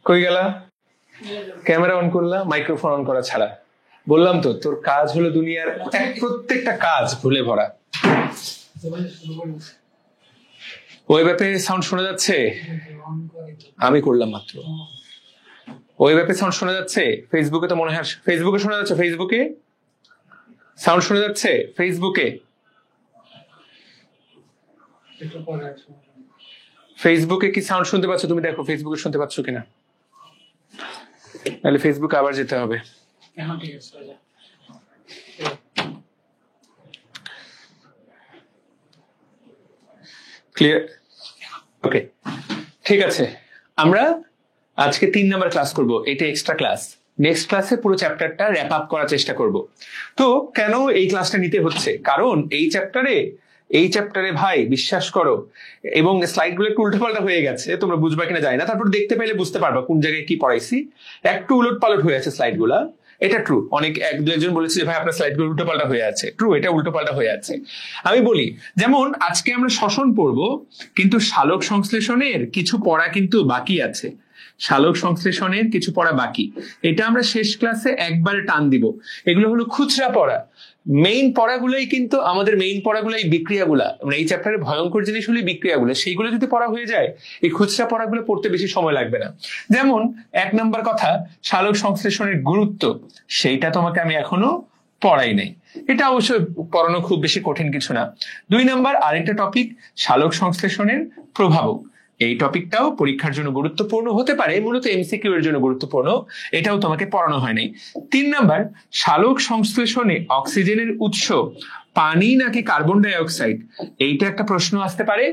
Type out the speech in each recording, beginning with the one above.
কই গেলা? Camera on করলা, মাইক্রোফোন অন করা ছাড়া। বললাম তো তোর কাজ হলো দুনিয়ার প্রত্যেকটা কাজ ভুলে ভরা। ওই ব্যাপে সাউন্ড শোনা যাচ্ছে? আমি করলাম মাত্র। ওই ব্যাপে সাউন্ড শোনা যাচ্ছে? ফেসবুকে তো মনে হয় ফেসবুকে শোনা যাচ্ছে। ফেসবুকে সাউন্ড শোনা যাচ্ছে? ফেসবুকে ফেসবুকে কি সাউন্ড শুনতে পাচ্ছ? তুমি দেখো ফেসবুকে শুনতে পাচ্ছ কিনা, তাহলে ফেসবুকে আবার যেতে হবে। ক্লিয়ার? ওকে, ঠিক আছে। আমরা আজকে 3 নাম্বার ক্লাস করব, এটা এক্সট্রা ক্লাস। নেক্সট ক্লাসে পুরো চ্যাপ্টারটা র্যাপ আপ করার চেষ্টা করব। তো কেন এই ক্লাসটা নিতে হচ্ছে? কারণ এই চ্যাপ্টারে ভাই বিশ্বাস করো, এবং স্লাইড গুলো একটু উল্টোপাল্টা হয়ে গেছে, তোমরা বুঝবা কিনা যায় না, তারপর দেখতে পেলে বুঝতে পারবা কোন জায়গায় কি পড়াইছি। একটু উলট পালট হয়ে আছে স্লাইড গুলা, এটা ট্রু। অনেক দু একজন বলেছে যে ভাই আপনার স্লাইড গুলো উল্টোপাল্টা হয়ে আছে। ট্রু, এটা উল্টোপাল্টা হয়ে আছে। আমি বলি, যেমন আজকে আমরা শ্বসন পড়বো, কিন্তু সালোক সংশ্লেষণের কিছু পড়া কিন্তু বাকি আছে। সালোক সংশ্লেষণের কিছু পড়া বাকি, এটা আমরা শেষ ক্লাসে একবারে টান দিব। এগুলো হলো খুচরা পড়া। মেইন পড়াগুলোই কিন্তু আমাদের বিক্রিয়াগুলা, এই চ্যাপ্টারে ভয়ঙ্কর জিনিস হলো বিক্রিয়াগুলো। সেইগুলো যদি পড়া হয়ে যায়, এই খুচরা পড়াগুলো পড়তে বেশি সময় লাগবে না। যেমন 1 নম্বর কথা, সালোক সংশ্লেষণের গুরুত্ব, সেইটা তোমাকে আমি এখনো পড়াই নাই। এটা অবশ্যই পড়ানো খুব বেশি কঠিন কিছু না। 2 নম্বর আরেকটা টপিক, সালোক সংশ্লেষণের প্রভাবক। এই টপিকটাও পরীক্ষার জন্য গুরুত্বপূর্ণ হতে পারে, মূলত এমসিকিউ এর জন্য গুরুত্বপূর্ণ, এটাও তোমাকে পড়ানো হয়নি। 3 নাম্বার, সালোক সংশ্লেষণে অক্সিজেনের উৎস পানি নাকি কার্বন ডাই অক্সাইড, এইটা একটা প্রশ্ন আসতে পারে,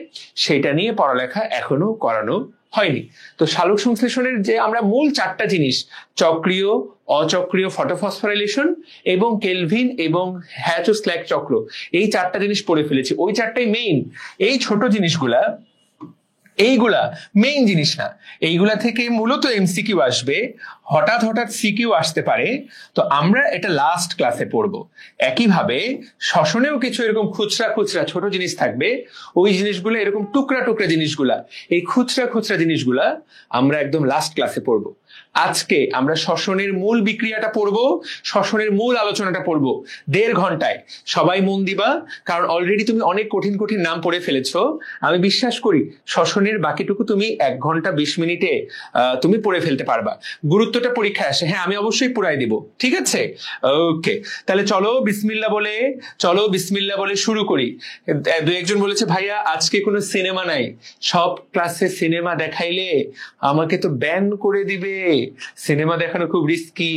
সেটা নিয়ে পড়ালেখা এখনো করানো হয়নি। তো সালোক সংশ্লেষণের যে আমরা মূল 4টা জিনিস, চক্রীয়, অচক্রীয় ফটোফসফোরাইলেশন এবং কেলভিন এবং হ্যাচ ও স্ল্যাক চক্র, এই 4টা জিনিস পড়ে ফেলেছি। ওই 4টাই মেইন। এই ছোট জিনিসগুলা, এইগুলা মেইন জিনিস না। এইগুলা থেকে মূলত এমসিকিউ আসবে, হঠাৎ সিকিউ আসতে পারে। তো আমরা এটা লাস্ট ক্লাসে পড়বো। একইভাবে শ্বসনেও কিছু এরকম খুচরা ছোট জিনিস থাকবে। ওই জিনিসগুলো এরকম টুকরা জিনিসগুলা, এই খুচরা জিনিসগুলা আমরা একদম লাস্ট ক্লাসে পড়বো। আজকে আমরা শ্বসনের মূল বিক্রিয়াটা পড়বো, শ্বসনের মূল আলোচনাটা পড়বো 1.5 ঘন্টায়। সবাই মন দিবা, কারণ অলরেডি তুমি অনেক কঠিন নাম পড়ে ফেলেছো। আমি বিশ্বাস করি শ্বসনের বাকিটুকু তুমি 1 ঘন্টা 20 মিনিটে তুমি পড়ে ফেলতে পারবা। গুরুত্বটা পরীক্ষায় আসে, হ্যাঁ আমি অবশ্যই পুরাই দিব, ঠিক আছে? ওকে, তাহলে চলো বিসমিল্লাহ বলে শুরু করি। 2-1জন বলেছে ভাইয়া আজকে কোনো সিনেমা নাই, সব ক্লাসে সিনেমা দেখাইলে আমাকে তো ব্যান করে দিবে, সিনেমা দেখানো খুব রিস্কি,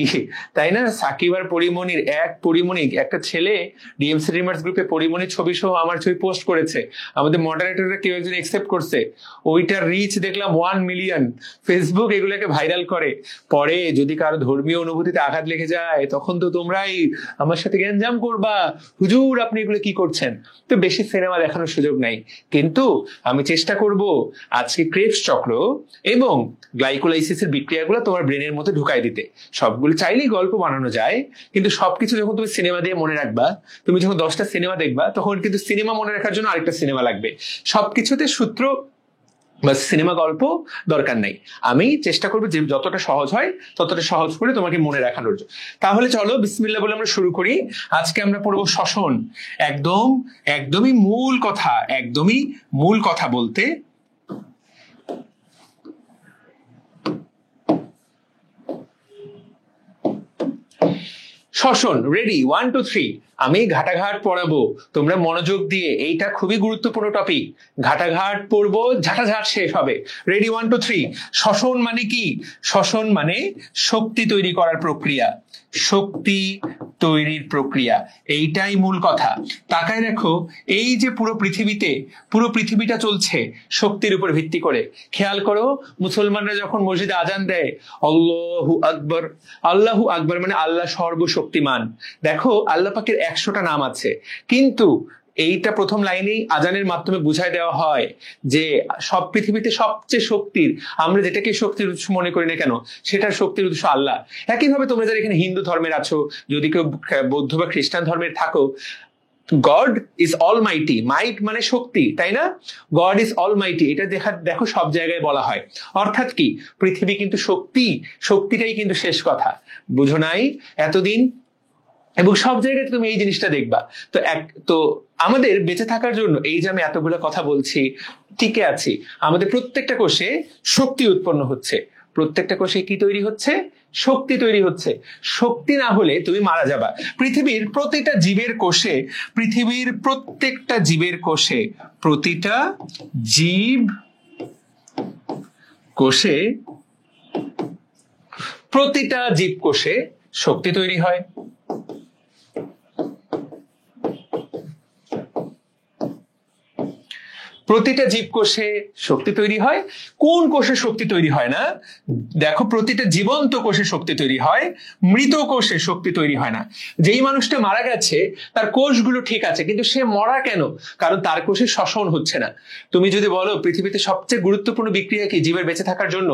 তাই না? সাকিব আর পরিমণির একটা ছেলে ডিএমসি ড্রিমার্স গ্রুপে পরিমণির ছবি সহ আমার ছবি পোস্ট করেছে, আমাদের মডারেটররা কেউ একজন একসেপ্ট করছে, ওইটার রিচ দেখলাম 1 মিলিয়ন। ফেসবুক এগুলোকে ভাইরাল করে, পরে যদি কারো ধর্মীয় অনুভূতিতে আঘাত লেগে যায় তখন তো তোমরাই আমার সাথে গ্যাঞ্জাম করবা, হুজুর আপনি এগুলো কি করছেন। তো বেশি সিনেমা দেখানোর সুযোগ নাই, কিন্তু আমি চেষ্টা করব আজকে ক্রেবস চক্র এবং গ্লাইকোলাইসিসের বিক্রিয়াগুলো তোমার ব্রেনের মধ্যে ঢুকাই দিতে। সবগুলো চাইলেই গল্প বানানো যায়, কিন্তু সবকিছু যখন তুমি সিনেমা দিয়ে মনে রাখবা, তুমি যখন 10টা সিনেমা দেখবা, তখন কিন্তু সিনেমা মনে রাখার জন্য আরেকটা সিনেমা লাগবে। সবকিছুতে সূত্র বা সিনেমা গল্প দরকার নাই। আমি চেষ্টা করবো যে যতটা সহজ হয় ততটা সহজ করে তোমাকে মনে রাখানোর জন্য। তাহলে চলো বিসমিল্লাহ বলে আমরা শুরু করি। আজকে আমরা পড়বো শ্বসন। একদমই মূল কথা বলতে শ্বসন। রেডি? 1 2 3। আমি ঘাটাঘাট পড়াবো, তোমরা মনোযোগ দিয়ে, এইটা খুবই গুরুত্বপূর্ণ টপিক। ঘাটাঘাট পড়বো, ঝাঁটাঝাট শেষ হবে। রেডি? 1 2 3। শ্বসন মানে কি? শ্বসন মানে শক্তি তৈরি করার প্রক্রিয়া, শক্তি তৈরির প্রক্রিয়া, এইটাই মূল কথা। তাকায় দেখো, এই যে পুরো পৃথিবীটা চলছে শক্তির উপর ভিত্তি করে। খেয়াল করো, মুসলমানরা যখন মসজিদে আজান দেয় আল্লাহু আকবার মানে আল্লাহ সর্বশক্তিমান। দেখো আল্লাহ পাকের 100টা নাম আছে, কিন্তু এইটা প্রথম লাইনেই আজানের মাধ্যমে বুঝাই দেওয়া হয় যে সব পৃথিবীতে সবচেয়ে শক্তির, আমরা যেটাকে শক্তির উৎস মনে করি না কেন, সেটার শক্তির উৎস আল্লাহ। একইভাবে তোমরা যারা এখানে হিন্দু ধর্মের আছো, যদি কেউ বৌদ্ধ বা খ্রিস্টান ধর্মের থাকো, গড ইজ অলমাইটি, মাইট মানে শক্তি, তাই না? গড ইজ অলমাইটি, এটা দেখো সব জায়গায় বলা হয়। অর্থাৎ কি, পৃথিবী কিন্তু শক্তিটাই কিন্তু শেষ কথা, বুঝো নাই এতদিন? এবং সব জায়গায় তুমি এই জিনিসটা দেখবা। তো আমাদের বেঁচে থাকার জন্য এই যে আমি এতগুলো কথা বলছি, টিকে আছি, আমাদের প্রত্যেকটা কোষে শক্তি উৎপন্ন হচ্ছে। প্রত্যেকটা কোষে কি তৈরি হচ্ছে? শক্তি তৈরি হচ্ছে। শক্তি না হলে তুমি মারা যাবা। পৃথিবীর প্রতিটা জীবের কোষে, প্রতিটা জীব কোষে শক্তি তৈরি হয়। প্রতিটা জীবকোষে শক্তি তৈরি হয়। কোন কোষে শক্তি তৈরি হয় না? দেখো, প্রতিটা জীবন্ত কোষে শক্তি তৈরি হয়, মৃত কোষে শক্তি তৈরি হয় না। যেই মানুষটা মারা গেছে তার কোষগুলো ঠিক আছে, কিন্তু সে মরা কেন? কারণ তার কোষে শ্বসন হচ্ছে না। তুমি যদি বলো পৃথিবীতে সবচেয়ে গুরুত্বপূর্ণ বিক্রিয়া কি জীবের বেঁচে থাকার জন্য,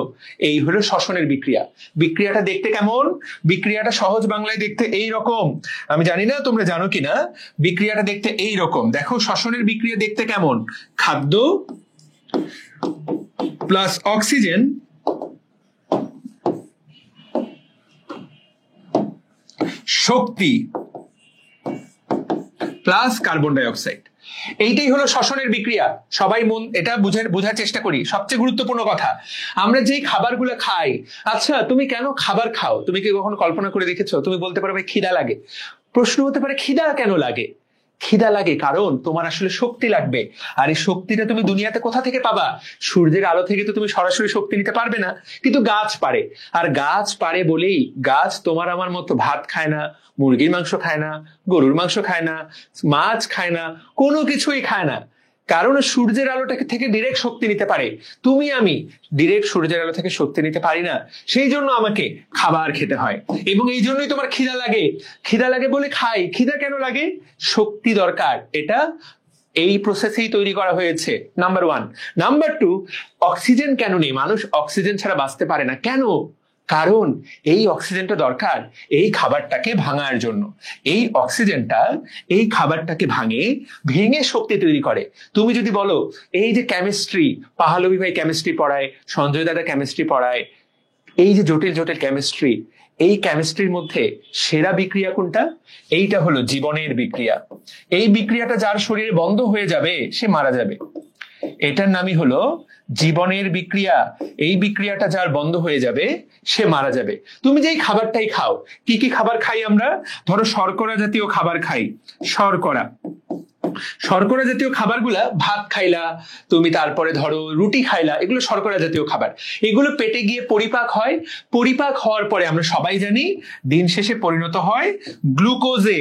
এই হলো শ্বসনের বিক্রিয়া। বিক্রিয়াটা দেখতে কেমন? বিক্রিয়াটা সহজ বাংলায় দেখতে এই রকম। আমি জানি না তোমরা জানো কিনা, বিক্রিয়াটা দেখতে এই রকম। দেখো শ্বসনের বিক্রিয়া দেখতে কেমন? খাদ্য প্লাস অক্সিজেন শক্তি প্লাস কার্বন ডাই অক্সাইড, এইটাই হলো শ্বসনের বিক্রিয়া। সবাই এটা বোঝার চেষ্টা করি। সবচেয়ে গুরুত্বপূর্ণ কথা, আমরা যেই খাবারগুলো খাই, আচ্ছা তুমি কেন খাবার খাও? তুমি কি কখনো কল্পনা করে দেখেছো? তুমি বলতে পারবে খিদা লাগে। প্রশ্ন হতে পারে খিদা কেন লাগে? খিদা লাগে কারণ তোমার আসলে শক্তি লাগবে। আর এই শক্তিটা তুমি দুনিয়াতে কোথা থেকে পাবা? সূর্যের আলো থেকে তো তুমি সরাসরি শক্তি নিতে পারবে না, কিন্তু গাছ পারে। আর গাছ পারে বলেই গাছ তোমার আমার মতো ভাত খায় না, মুরগির মাংস খায় না, গরুর মাংস খায় না, মাছ খায় না, কোনো কিছুই খায় না। কারণ সূর্যের আলোটা থেকে ডিরেক্ট শক্তি নিতে পারে। তুমি আমি ডিরেক্ট সূর্যের আলো থেকে শক্তি নিতে পারি না, সেই জন্য আমাকে খাবার খেতে হয়। এবং এই জন্যই তোমার খিদা লাগে। খিদা লাগে বলে খাই। খিদা কেন লাগে? শক্তি দরকার। এটা এই প্রসেসেই তৈরি করা হয়েছে, নাম্বার 1। নাম্বার 2, অক্সিজেন কেন নেই? মানুষ অক্সিজেন ছাড়া বাঁচতে পারে না। কেন? কারণ এই অক্সিজেনটা দরকার এই খাবারটাকে ভাঙার জন্য। এই অক্সিজেনটা এই খাবারটাকে ভেঙে শক্তি তৈরি করে। তুমি যদি বলো এই যে কেমিস্ট্রি, পাহালবি ভাই কেমিস্ট্রি পড়ায়, সঞ্জয় দাদা কেমিস্ট্রি পড়ায়, এই যে জটিল জটিল কেমিস্ট্রি, এই কেমিস্ট্রির মধ্যে সেরা বিক্রিয়া কোনটা? এইটা হলো জীবনের বিক্রিয়া। এই বিক্রিয়াটা যার শরীরে বন্ধ হয়ে যাবে সে মারা যাবে। এটার নামই হলো জীবনের বিক্রিয়া। এই বিক্রিয়াটা যার বন্ধ হয়ে যাবে সে মারা যাবে। তুমি যেই খাবারটাই খাও, কি কি খাবার খাই আমরা? ধরো শর্করা জাতীয় খাবার খাই। শর্করা জাতীয় খাবারগুলা, ভাত খাইলা তুমি, তারপরে ধরো রুটি খাইলা, এগুলো শর্করা জাতীয় খাবার। এগুলো পেটে গিয়ে পরিপাক হয়। পরিপাক হওয়ার পরে আমরা সবাই জানি দিন শেষে পরিণত হয় গ্লুকোজে।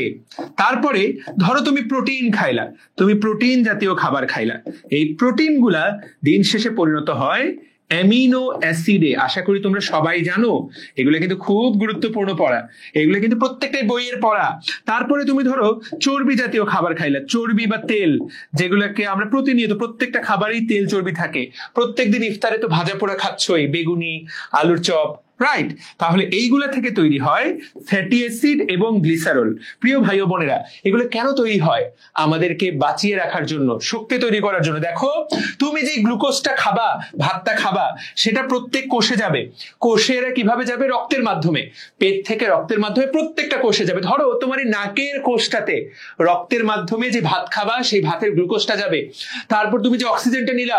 তারপরে ধরো তুমি প্রোটিন খাইলা, তুমি প্রোটিন জাতীয় খাবার খাইলা। এই প্রোটিনগুলা দিন শেষে পরিণত হয় অ্যামিনো অ্যাসিডে। আশা করি তোমরা সবাই জানো, এগুলো কিন্তু খুব গুরুত্বপূর্ণ পড়া, এগুলো কিন্তু প্রত্যেকটাই বইয়ের পড়া। তারপরে তুমি ধরো চর্বি জাতীয় খাবার খাইলা, চর্বি বা তেল, যেগুলোকে আমরা প্রতিনিয়ত প্রত্যেকটা খাবারেই তেল চর্বি থাকে। প্রত্যেকদিন ইফতারে তো ভাজা পোড়া খাচ্ছই, বেগুনি, আলুর চপ, রাইট? তাহলে এইগুলা থেকে তৈরি হয় ফ্যাটি অ্যাসিড এবং গ্লিসারল। প্রিয় ভাই ও বোনেরা, এগুলো কেন তৈরি হয়? আমাদেরকে বাঁচিয়ে রাখার জন্য, শক্তি তৈরি করার জন্য। দেখো, তুমি যে গ্লুকোজটা খাবা, ভাতটা খাবা, সেটা প্রত্যেক কোষে যাবে। কোষেরা কিভাবে যাবে? রক্তের মাধ্যমে। পেট থেকে রক্তের মাধ্যমে প্রত্যেকটা কোষে যাবে। ধরো তোমার এই নাকের কোষটাতে রক্তের মাধ্যমে যে ভাত খাবা, সেই ভাতের গ্লুকোজটা যাবে। তারপর তুমি যে অক্সিজেনটা নিলা,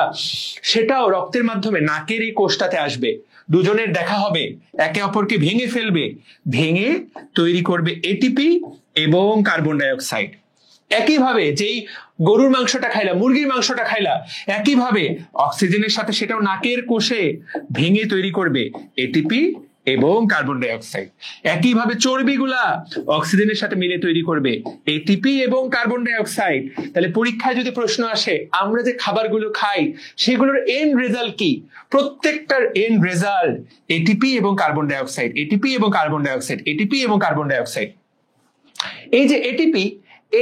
সেটাও রক্তের মাধ্যমে নাকের এই কোষটাতে আসবে। দুজনের দেখা হবে, একে অপরকে ভেঙে ফেলবে, ভেঙে তৈরি করবে এটিপি এবং কার্বন ডাই অক্সাইড। একইভাবে যেই গরুর মাংসটা খাইলা, মুরগির মাংসটা খাইলা, একইভাবে অক্সিজেনের সাথে সেটাও নাকের কোষে ভেঙে তৈরি করবে এটিপি এবং কার্বন ডাই অক্সাইড। একইভাবে চর্বিগুলা অক্সিজেনের সাথে মিলে তৈরি করবে এটিপি এবং কার্বন ডাই অক্সাইড। তাহলে পরীক্ষায় যদি প্রশ্ন আসে আমরা যে খাবারগুলো খাই সেগুলোর এন্ড রেজাল্ট কি? প্রত্যেকটার এন্ড রেজাল্ট এটিপি এবং কার্বন ডাই অক্সাইড, এটিপি এবং কার্বন ডাই অক্সাইড, এটিপি এবং কার্বন ডাই অক্সাইড। এই যে এটিপি,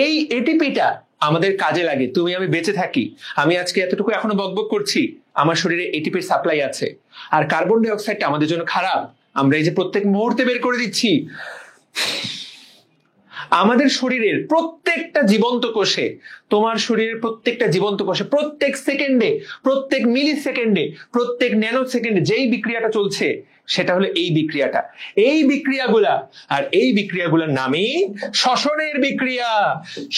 এই এটিপিটা আমাদের কাজে লাগে। তুমি আমি বেঁচে থাকি, আমি আজকে এতটুকু এখনো বকবক করছি, আমার শরীরে এটিপির সাপ্লাই আছে। আর কার্বন ডাই অক্সাইডটা আমাদের জন্য খারাপ, আমরা এই যে প্রত্যেক মুহূর্তে বের করে দিচ্ছি। আমাদের শরীরের প্রত্যেকটা জীবন্ত কোষে, তোমার শরীরের প্রত্যেকটা জীবন্ত কোষে প্রত্যেক সেকেন্ডে, প্রত্যেক মিলি সেকেন্ডে, প্রত্যেক ন্যানো সেকেন্ডে যেই বিক্রিয়াটা চলছে সেটা হলো এই বিক্রিয়াটা, এই বিক্রিয়াগুলা। আর এই বিক্রিয়াগুলোর নামই শ্বসনের বিক্রিয়া।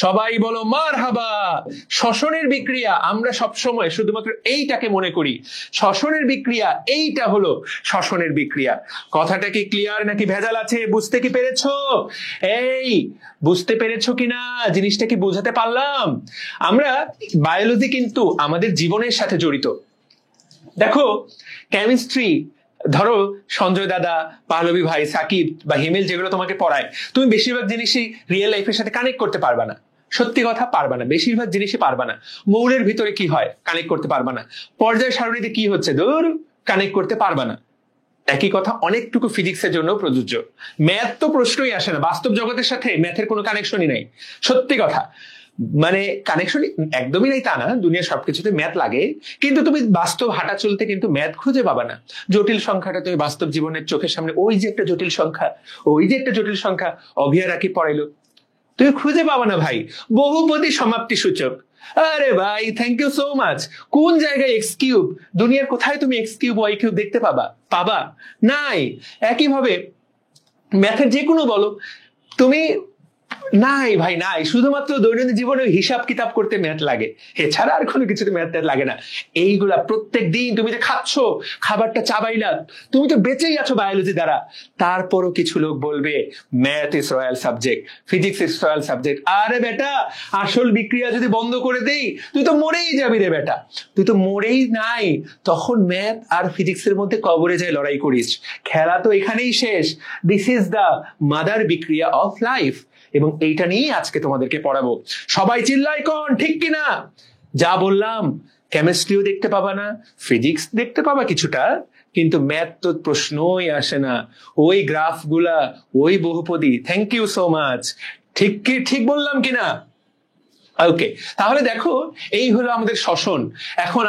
সবাই বলো মারহাবা। শ্বসনের বিক্রিয়া। আমরা সবসময় শুধুমাত্র এইটাকে মনে করি শ্বসনের বিক্রিয়া, এইটা হলো শ্বসনের বিক্রিয়া। কথাটা কি ক্লিয়ার নাকি ভেজাল আছে? বুঝতে কি পেরেছো? এই বুঝতে পেরেছো কিনা? জিনিসটা কি বোঝাতে পারলাম? আমরা বায়োলজি কিন্তু আমাদের জীবনের সাথে জড়িত। দেখো কেমিস্ট্রি, ধরো সঞ্জয় দাদা, পাহলবী ভাই, সাকিব বা হিমেল যেগুলো তোমাকে পড়ায়, তুমি বেশিরভাগ জিনিসই রিয়েল লাইফের সাথে কানেক্ট করতে পারবা না। সত্যি কথা, পারবা না। বেশিরভাগ জিনিসই পারবা না। মৌলের ভিতরে কি হয় কানেক্ট করতে পারবা না। পর্যায় সারণীতে কি হচ্ছে দূর কানেক্ট করতে পারবা না। একই কথা অনেকটুকু ফিজিক্সের জন্য প্রযোজ্য। ম্যাথ তো প্রশ্নই আসে না, বাস্তব জগতের সাথে ম্যাথের কোনো কানেকশনই নাই। সত্যি কথা, মানে কানেকশন একদমই নাই তা না, দুনিয়ার সবকিছুতে ম্যাথ লাগে, কিন্তু তুমি বাস্তব হাঁটা চলতে কিন্তু ম্যাথ খুঁজে পাবা না। জটিল সংখ্যাটা তুমি বাস্তব জীবনের চোখের সামনে, ওই যে একটা জটিল সংখ্যা, ওই যে একটা জটিল সংখ্যা অভিয়ারা কি পড়াইলো, তুমি খুঁজে পাবা না ভাই। বহুপদী সমাপ্তি সূচক, আরে ভাই থ্যাংক ইউ সো মাচ। কোন জায়গায় এক্স কিউব? দুনিয়ার কোথায় তুমি এক্স কিউব ওয়াই কিউব দেখতে পাবা নাই। একইভাবে ম্যাথের যে কোনো বলো তুমি, নাই ভাই নাই। শুধুমাত্র দৈনন্দিন জীবনে হিসাব কিতাব করতে ম্যাথ লাগে, এছাড়া আর কোনো কিছুতে ম্যাথ লাগে না। এইগুলা প্রত্যেক দিন তুমি যে খাচ্ছ, খাবারটা চাবাইলা, তুমি তো বেঁচেই আছো বায়োলজি দ্বারা। তারপরও কিছু লোক বলবে math is royal subject, physics is royal subject. আরে বেটা, আসল বিক্রিয়া যদি বন্ধ করে দেই তুই তো মরেই যাবি রে বেটা, তুই তো মরেই নাই। তখন ম্যাথ আর ফিজিক্সের মধ্যে কবরে যায় লড়াই করিস, খেলা তো এখানেই শেষ। দিস ইজ দ্য মাদার বিক্রিয়া অফ লাইফ, এবং এইটা নিয়েই আজকে তোমাদেরকে পড়াবো। সবাই চিল্লাই কোন ঠিক কিনা? যা বললাম, কেমিস্ট্রিও দেখতে পাবা না, ফিজিক্স দেখতে পাবা কিছুটা, কিন্তু ম্যাথ তো প্রশ্নই আসে না। ওই গ্রাফগুলা, ওই বহুপদী। Thank you so much. ঠিক বললাম কিনা? ওকে, তাহলে দেখো এই হলো আমাদের শ্বসন। এখন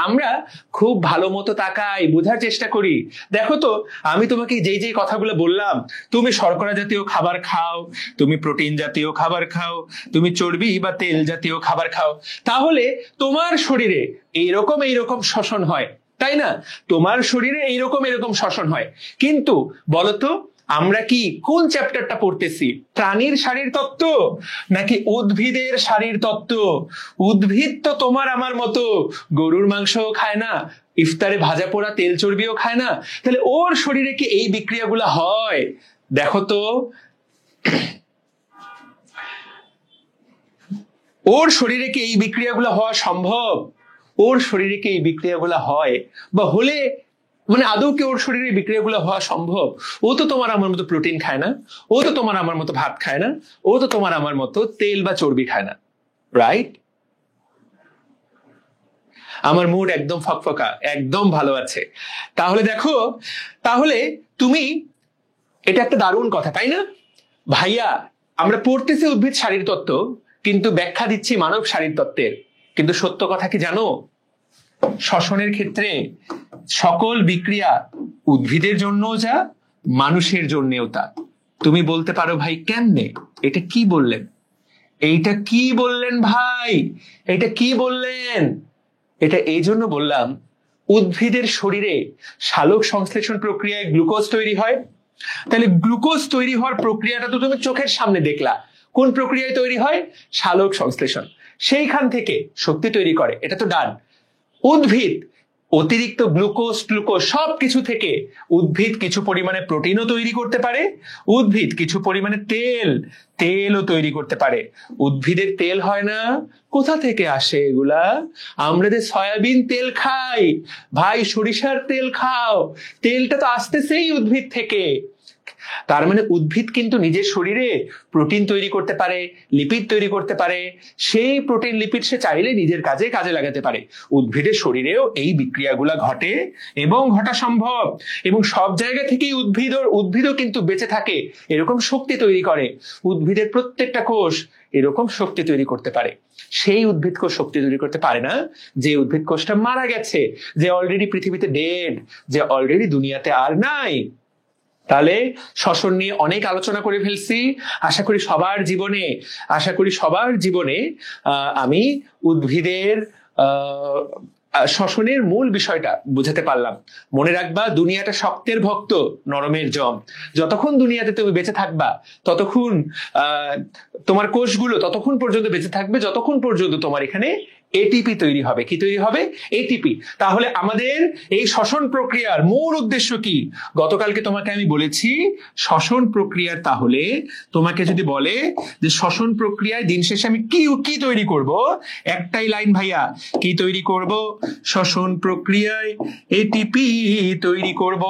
আমরা খুব ভালো মতো তাকাই, বোঝার চেষ্টা করি। দেখো তো, আমি তোমাকে যেই কথাগুলো বললাম, তুমি শর্করা জাতীয় খাবার খাও, তুমি প্রোটিন জাতীয় খাবার খাও, তুমি চর্বি বা তেল জাতীয় খাবার খাও, তাহলে তোমার শরীরে এইরকম শ্বসন হয়, তাই না? তোমার শরীরে এইরকম শ্বসন হয়। কিন্তু বলতো আমরা কি কোন চ্যাপ্টারটা পড়তেছি? প্রাণীর শারীরতত্ত্ব নাকি উদ্ভিদের শারীরতত্ত্ব? উদ্ভিদ তো তোমার আমার মতো গরুর মাংসও খায় না, ইফতারে ভাজা পোড়া তেল চর্বিও খায় না, তাহলে ওর শরীরে কি এই বিক্রিয়াগুলো হয়? দেখো তো, ওর শরীরে কি এই বিক্রিয়াগুলো হওয়া সম্ভব? ওর শরীরে কি এই বিক্রিয়াগুলো হয় বা হলে মানে আদৌ কি ওর শরীরে বিক্রিয়াগুলো হওয়া সম্ভব? ও তো তোমার আমার মতো প্রোটিন খায় না, ও তো তোমার আমার মতো ভাত খায় না, ও তো তোমার আমার মতো তেল বা চর্বি খায় না, রাইট? আমার মুড একদম ফকফকা, একদম ভালো আছে। তাহলে দেখো, তাহলে তুমি, এটা একটা দারুণ কথা তাই না ভাইয়া? আমরা পড়তেছি উদ্ভিদ শারীরতত্ত্ব, কিন্তু ব্যাখ্যা দিচ্ছি মানব শারীরতত্ত্বের। কিন্তু সত্য কথা কি জানো? শ্বসনের ক্ষেত্রে সকল বিক্রিয়া উদ্ভিদের জন্যও যা, মানুষের জন্যও তা। তুমি বলতে পারো ভাই কেমনে? এটা কি বললেন? এইটা কি বললেন ভাই? এটা কি বললেন? এটা এই জন্য বললাম, উদ্ভিদের শরীরে সালোক সংশ্লেষণ প্রক্রিয়ায় গ্লুকোজ তৈরি হয়। তাহলে গ্লুকোজ তৈরি হওয়ার প্রক্রিয়াটা তো তুমি চোখের সামনে দেখলা। কোন প্রক্রিয়ায় তৈরি হয়? সালোক সংশ্লেষণ। সেইখান থেকে শক্তি তৈরি করে, এটা তো ডান। উদ্ভিদ অতিরিক্ত গ্লুকোজ সবকিছু থেকে উদ্ভিদ কিছু পরিমাণে প্রোটিনও তৈরি করতে পারে, উদ্ভিদ কিছু পরিমাণে তেলও তৈরি করতে পারে। উদ্ভিদের তেল হয় না, কোথা থেকে আসে এগুলা? আমরা যে সয়াবিন তেল খাই ভাই, সরিষার তেল খাও, তেলটা তো আসতেছেই উদ্ভিদ থেকে। তার মানে উদ্ভিদ কিন্তু নিজের শরীরে প্রোটিন তৈরি করতে পারে, লিপিড তৈরি করতে পারে। সেই প্রোটিন লিপিড সে চাইলে নিজের কাজে লাগাতে পারে। উদ্ভিদের শরীরেও এই বিক্রিয়াগুলা ঘটে এবং ঘটা সম্ভব, এবং সব জায়গা থেকেই উদ্ভিদও কিন্তু বেঁচে থাকে, এরকম শক্তি তৈরি করে। উদ্ভিদের প্রত্যেকটা কোষ এরকম শক্তি তৈরি করতে পারে। সেই উদ্ভিদ কোষ শক্তি তৈরি করতে পারে না যে উদ্ভিদ কোষটা মারা গেছে, যে অলরেডি পৃথিবীতে ডেড, যে অলরেডি দুনিয়াতে আর নাই। তাহলে শ্বসন নিয়ে অনেক আলোচনা করে ফেলছি। আশা করি সবার জীবনে আমি উদ্ভিদের শ্বসনের মূল বিষয়টা বুঝাতে পারলাম। মনে রাখবা, দুনিয়াটা শক্তের ভক্ত, নরমের জম। যতক্ষণ দুনিয়াতে তুমি বেঁচে থাকবা ততক্ষণ তোমার কোষগুলো ততক্ষণ পর্যন্ত বেঁচে থাকবে যতক্ষণ পর্যন্ত তোমার এখানে এটিপি তৈরি হবে। কি তৈরি হবে? এটিপি। তাহলে আমাদের এই শ্বসন প্রক্রিয়ার মূল উদ্দেশ্য কি? গতকালকে তোমাকে আমি বলেছি শ্বসন প্রক্রিয়ার, তাহলে তোমাকে যদি বলে যে শ্বসন প্রক্রিয়ায় দিন শেষে আমি কি তৈরি করব, একটাই লাইন ভাইয়া, কি তৈরি করব? শ্বসন প্রক্রিয়ায় এটিপি তৈরি করব।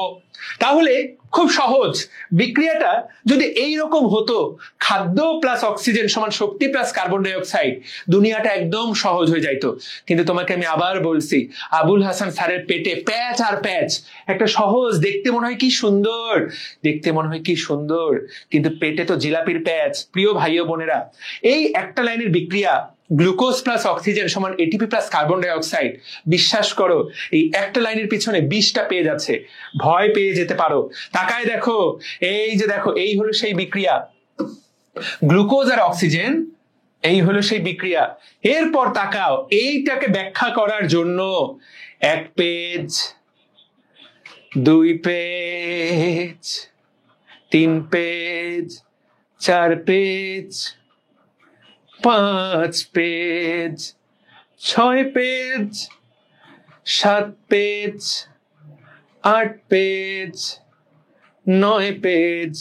তাহলে খুব সহজ বিক্রিয়াটা যদি এইরকম হতো, খাদ্য প্লাস অক্সিজেন সমান শক্তি প্লাস কার্বন ডাই অক্সাইড, দুনিয়াটা একদম সহজ হয়ে যাইতো। কিন্তু তোমাকে আমি আবার বলছি, আবুল হাসান স্যারের পেটে প্যাচ আর প্যাচ, একটা সহজ, দেখতে মনে হয় কি সুন্দর, কিন্তু পেটে তো জিলাপির প্যাচ। প্রিয় ভাই ও বোনেরা, এই একটা লাইনের বিক্রিয়া গ্লুকোজ প্লাস অক্সিজেন সমান ATP plus carbon die oxide, বিশ্বাস করো এই একটা লাইনের পিছনে 20টা পেজ আছে। ভয় পেয়ে যেতে পারো। তাকায় দেখো, এই হলো সেই বিক্রিয়া, গ্লুকোজ আর অক্সিজেন, এই হলো সেই বিক্রিয়া। এরপর তাকাও, এইটাকে ব্যাখ্যা করার জন্য 1 page, 2 page, 3 page, 4 page, 5 page, 6 page, 7 page, 8 page, 9 page,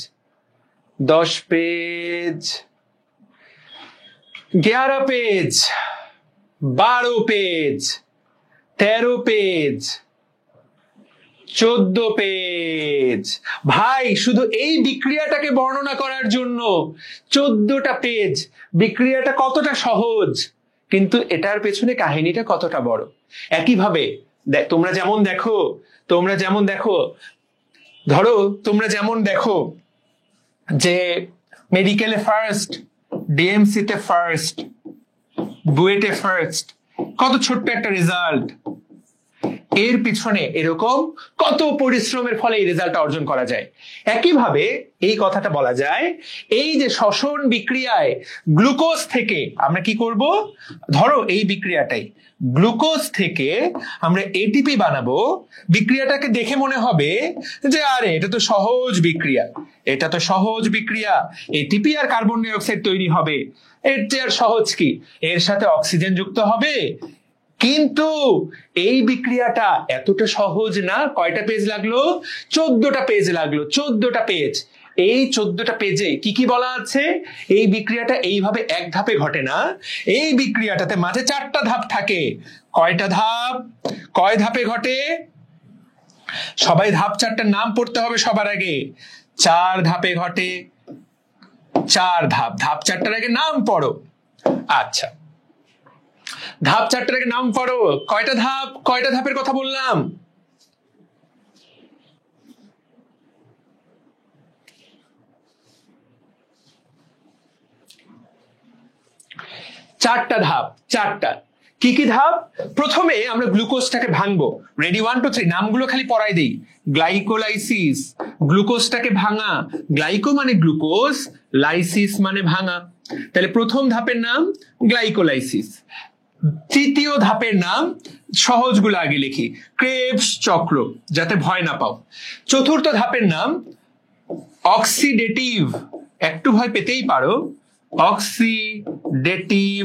10 page, 11 page, 12 page, 13 page, 14 page. ভাই, শুধু এই বিক্রিয়াটাকে বর্ণনা করার জন্য 14টা পেজ। বিক্রিয়াটা কতটা সহজ, কিন্তু এটার পেছনে কাহিনীটা কতটা বড়। একইভাবে তোমরা যেমন দেখো যে মেডিকেলে ফার্স্ট, ডিএমসিতে ফার্স্ট, বুয়েটে ফার্স্ট, কত ছোট্ট একটা রেজাল্ট। এর পিছনে এরকম কত পরিশ্রমের ফলে এই রেজাল্টটা অর্জন করা যায়। একইভাবে এই কথাটা বলা যায়, এই যে শ্বসন বিক্রিয়ায় গ্লুকোজ থেকে আমরা কি করব, ধরো এই বিক্রিয়াটাই, গ্লুকোজ থেকে আমরা এটিপি বানাবো। বিক্রিয়াটাকে দেখে মনে হবে যে আরে এটা তো সহজ বিক্রিয়া, এটিপি আর কার্বন ডাই অক্সাইড তৈরি হবে, এর চেয়ে আর সহজ কি, এর সাথে অক্সিজেন যুক্ত হবে। কিন্তু এই বিক্রিয়াটা এতটা সহজ না। কয়টা পেজ লাগলো? 14টা পেজ লাগলো। 14টা পেজ। এই 14টা পেজে কি কি বলা আছে? এই বিক্রিয়াটা এইভাবে এক ধাপে ঘটে না। এই বিক্রিয়াটাতে মাঝে 4টা ধাপ থাকে। কয়টা ধাপ? কয় ধাপে ঘটে? সবাই ধাপ 4টার নাম পড়তে হবে সবার আগে। 4 ধাপে ঘটে। 4 ধাপ। ধাপ 4টার আগে নাম পড়ো। আচ্ছা, ধাপ 4টার আগে নাম পড়ো। কয়টা ধাপ? কয়টা ধাপের কথা বললাম? 4টা ধাপ। 4টা। কি কি ধাপ? প্রথমে আমরা গ্লুকোজটাকে ভাঙবো। রেডি? 1 2 3 নামগুলো খালি পড়াই দেই। গ্লাইকোলাইসিস, গ্লুকোজটাকে ভাঙা। গ্লাইকো মানে গ্লুকোজ, লাইসিস মানে ভাঙা। তাহলে প্রথম ধাপের নাম গ্লাইকোলাইসিস। তৃতীয় ধাপের নাম, সহজগুলো আগে লিখি, ক্রেবস চক্র, যাতে ভয় না পাও। চতুর্থ ধাপের নাম অক্সিডেটিভ, একটু ভয় পেতেই পারো, অক্সিডেটিভ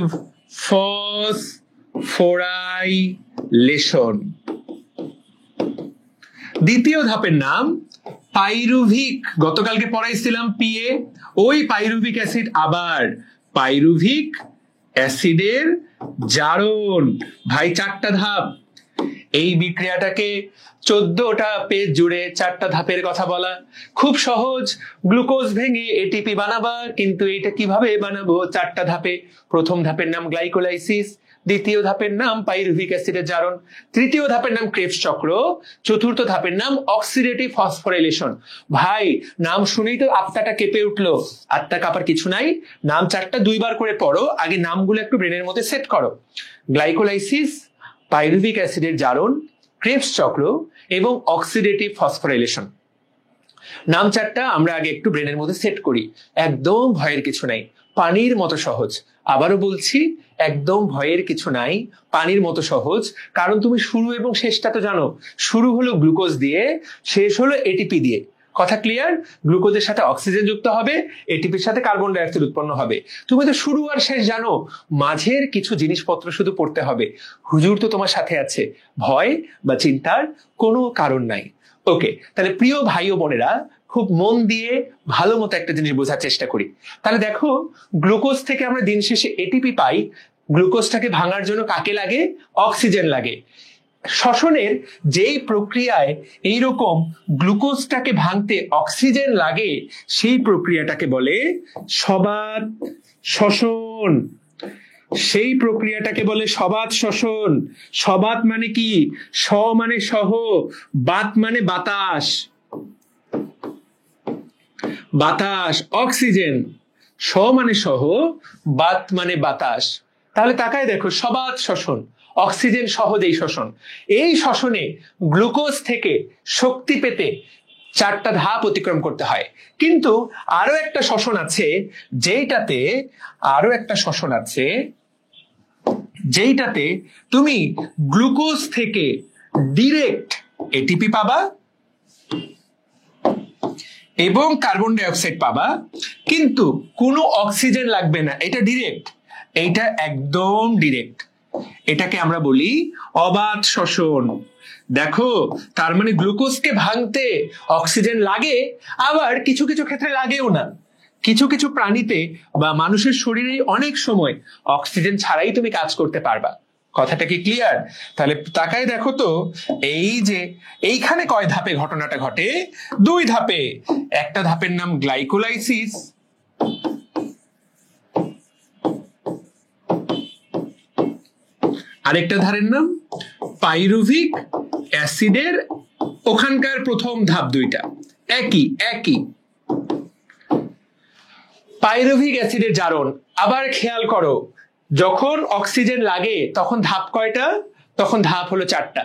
ফসফোরাইলেশন। দ্বিতীয় ধাপের নাম পাইরুভিক, গতকালকে পড়াইছিলাম পিএ, ওই পাইরুভিক অ্যাসিড আবার পাইরুভিক অ্যাসিডের জারণ। ভাই 4টা ধাপ। এই বিক্রিয়াটাকে 14টা পেজ জুড়ে 4টা ধাপের কথা বলা। খুব সহজ, গ্লুকোজ ভেঙে এটিপি বানাবা, কিন্তু এটা কিভাবে বানাবো? 4টা ধাপে। প্রথম ধাপের নাম গ্লাইকোলাইসিস, দ্বিতীয় ধাপের নাম পাইরুভিক অ্যাসিডের জারণ, তৃতীয় ধাপের নাম ক্রেবস চক্র, চতুর্থ ধাপের নাম অক্সিডেটিভ ফসফোরাইলেশন। ভাই, নাম শুনেই তো আত্মাটা কেঁপে উঠলো। আত্মা কাঁপার কিছু নাই। নাম 4টা 2বার করে পড়ো, আগে নামগুলো একটু ব্রেনের মধ্যে সেট করো। গ্লাইকোলাইসিস, পাইরুভিক অ্যাসিডের জারণ, ক্রেবস চক্র এবং অক্সিডেটিভ ফসফোরাইলেশন। নাম চারটা আমরা আগে একটু ব্রেনের মধ্যে সেট করি। একদম ভয়ের কিছু নাই, পানির মতো সহজ। আবারও বলছি, একদম ভয়ের কিছু নাই, পানির মতো সহজ। কারণ তুমি শুরু এবং শেষটা তো জানো। শুরু হলো গ্লুকোজ দিয়ে, শেষ হলো এটিপি দিয়ে। কথা ক্লিয়ার? গ্লুকোজের সাথে অক্সিজেন যুক্ত হবে, এটিপির সাথে কার্বন ডাই অক্সাইড উৎপন্ন হবে। তুমি তো শুরু আর শেষ জানো, মাঝের কিছু জিনিসপত্র শুধু পড়তে হবে। হুজুর তো তোমার সাথে আছে, ভয় বা চিন্তার কোনো কারণ নাই। ওকে, তাহলে প্রিয় ভাই ও বোনেরা, খুব মন দিয়ে ভালো মতো একটা জিনিস বোঝার চেষ্টা করি। তাহলে দেখো, গ্লুকোজ থেকে আমরা দিন শেষে এটিপি পাই। গ্লুকোজটাকে ভাঙার জন্য কাকে লাগে? অক্সিজেন লাগে। শ্বসনের যেই প্রক্রিয়ায় এইরকম গ্লুকোজটাকে ভাঙতে অক্সিজেন লাগে, সেই প্রক্রিয়াটাকে বলে সবাত শ্বসন। সেই প্রক্রিয়াটাকে বলে সবাত শ্বসন। সবাত মানে কি? স মানে সহ, বাত মানে বাতাস। বাতাস, অক্সিজেন। স মানে সহ, বাত মানে বাতাস। তাহলে তাকায় দেখো, সবাত শ্বসন, অক্সিজেন সহজেই শ্বসন। এই শ্বসনে গ্লুকোজ থেকে শক্তি পেতে চারটা ধাপ অতিক্রম করতে হয়। কিন্তু আরো একটা শ্বসন আছে, যেইটাতে তুমি গ্লুকোজ থেকে ডিরেক্ট এটিপি পাবা এবং কার্বন ডাই অক্সাইড পাবা, কিন্তু কোনো অক্সিজেন লাগবে না। এটা ডিরেক্ট, এইটা একদম ডিরেক্ট। এটাকে আমরা বলি অবাত শ্বসন। দেখো, তার মানে গ্লুকোজকে ভাঙতে অক্সিজেন লাগে, আবার কিছু কিছু ক্ষেত্রে লাগেও না। কিছু কিছু প্রাণীতে বা মানুষের শরীরে অনেক সময় অক্সিজেন ছাড়াই তুমি কাজ করতে পারবা। কথাটা কি ক্লিয়ার? তাহলে তাকায় দেখো তো, এই যে এইখানে কয় ধাপে ঘটনাটা ঘটে? 2 ধাপে। একটা ধাপের নাম গ্লাইকোলাইসিস, আরেকটা ধারের নাম পাইরুভিক অ্যাসিডের ওখানকার প্রথম ধাপ। দুইটা একই। পাইরুভিক অ্যাসিডের জারণ। আবার খেয়াল করো, যখন অক্সিজেন লাগে তখন ধাপ কয়টা? তখন ধাপ হলো 4টা।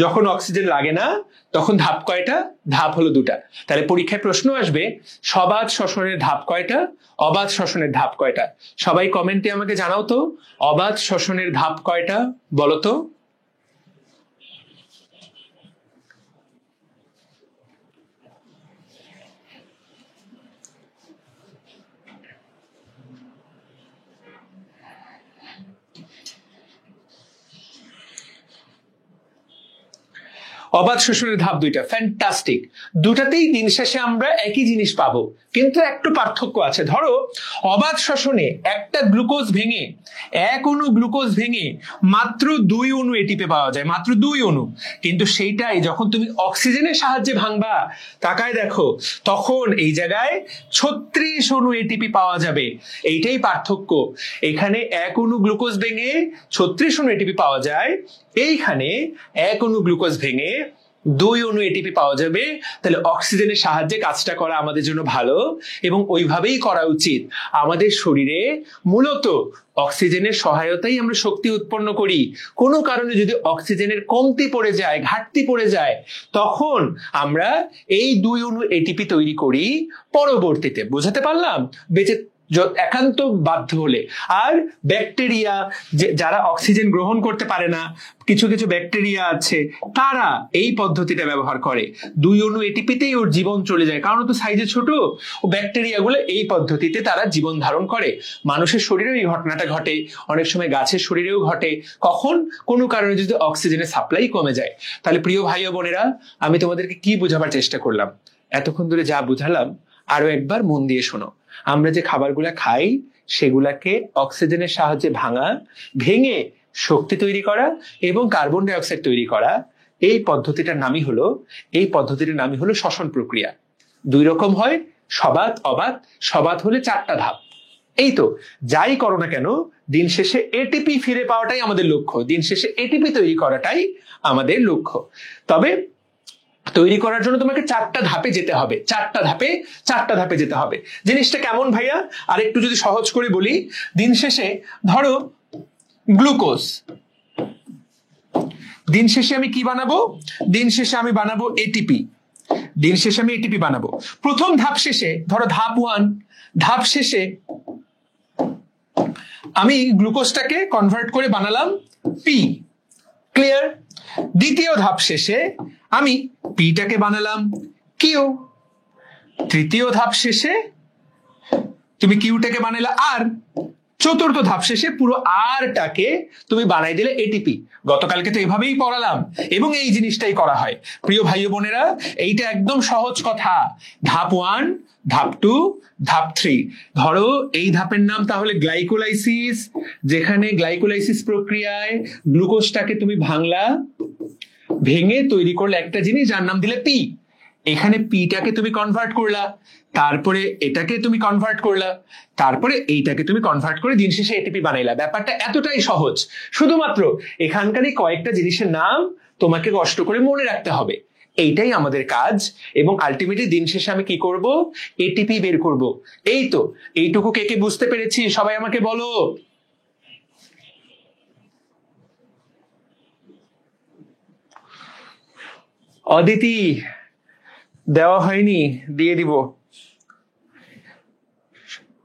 যখন অক্সিজেন লাগে না তখন ধাপ কয়টা? ধাপ হলো 2টা। তাহলে পরীক্ষায় প্রশ্ন আসবে, সবাত শ্বসনের ধাপ কয়টা, অবাত শ্বসনের ধাপ কয়টা? সবাই কমেন্টে আমাকে জানাও তো, অবাত শ্বসনের ধাপ কয়টা বলো তো। অবাত শ্বসনের ধাপ 2টা। ফ্যান্টাস্টিক। দুটাতেই দিন শেষে আমরা একই জিনিস পাবো, কিন্তু একটু পার্থক্য আছে। ধরো, অবাত শ্বসনে একটা গ্লুকোজ ভেঙে, এক অণু গ্লুকোজ ভেঙে মাত্র 2 অণু এটিপি পাওয়া যায়, মাত্র 2 অণু। কিন্তু সেইটাই যখন তুমি অক্সিজেনের সাহায্যে ভাঙবা, তাকায় দেখো, তখন এই জায়গায় 36 অণু এটিপি পাওয়া যাবে। এইটাই পার্থক্য। এখানে এক অণু গ্লুকোজ ভেঙে 36 অণু এটিপি পাওয়া যায়, এইখানে এক অণু গ্লুকোজ ভেঙে 2 অণু এটিপি পাওয়া যাবে। তাহলে অক্সিজেনের সাহায্যে কাজটা করা আমাদের জন্য ভালো, এবং ওইভাবেই করা উচিত। আমাদের শরীরে মূলত অক্সিজেনের সহায়তাই আমরা শক্তি উৎপন্ন করি। কোনো কারণে যদি অক্সিজেনের কমতি পড়ে যায়, ঘাটতি পড়ে যায়, তখন আমরা এই 2 অণু এটিপি তৈরি করি পরবর্তীতে। বোঝাতে পারলাম? বেঁচে একান্ত বাধ্য হলে। আর ব্যাকটেরিয়া, যারা অক্সিজেন গ্রহণ করতে পারে না, কিছু কিছু ব্যাকটেরিয়া আছে, তারা এই পদ্ধতিটা ব্যবহার করে। 2 অণু এটিপিতেই ওর জীবন চলে যায়, কারণ তো সাইজে ছোট। ও ব্যাকটেরিয়াগুলো এই পদ্ধতিতে তারা জীবন ধারণ করে। মানুষের শরীরেও এই ঘটনাটা ঘটে, অনেক সময় গাছের শরীরেও ঘটে। কখন? কোনো কারণে যদি অক্সিজেনের সাপ্লাই কমে যায়। তাহলে প্রিয় ভাই ও বোনেরা, আমি তোমাদেরকে কি বোঝাবার চেষ্টা করলাম? এতক্ষণ ধরে যা বুঝালাম আরো একবার মন দিয়ে শোনো। আমরা যে খাবারগুলা খাই, সেগুলাকে অক্সিজেনের সাহায্যে ভেঙে শক্তি তৈরি করা এবং কার্বন ডাই অক্সাইড তৈরি করা, এই পদ্ধতিটার নামই হলো শ্বসন প্রক্রিয়া। 2 রকম হয়, সবাত, অবাত। সবাত হলে 4টা ধাপ। এই তো, যাই করো না কেন, দিন শেষে এটিপি ফিরে পাওয়াটাই আমাদের লক্ষ্য। দিন শেষে এটিপি তৈরি করাটাই আমাদের লক্ষ্য। তবে তৈরি করার জন্য তোমাকে 4টা ধাপে যেতে হবে। 4টা ধাপে যেতে হবে। জিনিসটা কেমন ভাইয়া? আর একটু যদি সহজ করে বলি, দিন শেষে ধরো গ্লুকোজ, দিন শেষে আমি কি বানাবো? দিন শেষে আমি বানাবো এটিপি। দিন শেষে আমি এটিপি বানাবো। প্রথম ধাপ শেষে, ধরো ধাপ 1, ধাপ শেষে আমি গ্লুকোজটাকে কনভার্ট করে বানালাম পি। ক্লিয়ার? দ্বিতীয় ধাপ শেষে আমি পিটাকে বানালাম কিউ। তৃতীয় ধাপ শেষে তুমি কিউটাকে বানাইলা আর। চতুর্থ ধাপ শেষে পুরো আরটাকে তুমি বানাই দিলে এটিপি। গতকালকে তো এভাবেই পড়ালাম এবং এই জিনিসটাই করা হয়। প্রিয় ভাই বোনেরা, এইটা একদম সহজ কথা। ধাপ 1, ধাপ 2, ধাপ 3। ধরো এই ধাপের নাম তাহলে গ্লাইকোলাইসিস, যেখানে গ্লাইকোলাইসিস প্রক্রিয়ায় গ্লুকোজটাকে তুমি ভাঙলা, ভেঙে তৈরি করলে একটা জিনিস যার নাম দিলে পি। এখানে পিটাকে তুমি কনভার্ট করলা, তারপরে এটাকে তুমি কনভার্ট করলা, তারপরে এইটাকে তুমি কনভার্ট করে দিন শেষে এটিপি বানাইলা। ব্যাপারটা এতটাই সহজ, শুধুমাত্র এখানকারই কয়েকটা জিনিসের নাম তোমাকে কষ্ট করে মনে রাখতে হবে। এইটাই আমাদের কাজ এবং আলটিমেটলি দিন শেষে আমি কি করব? এটিপি বের করব। এই তো, এইটুকু কে কে বুঝতে পেরেছি সবাই আমাকে বলো। অদিতি দেওয়া হয়নি, দিয়ে দিব।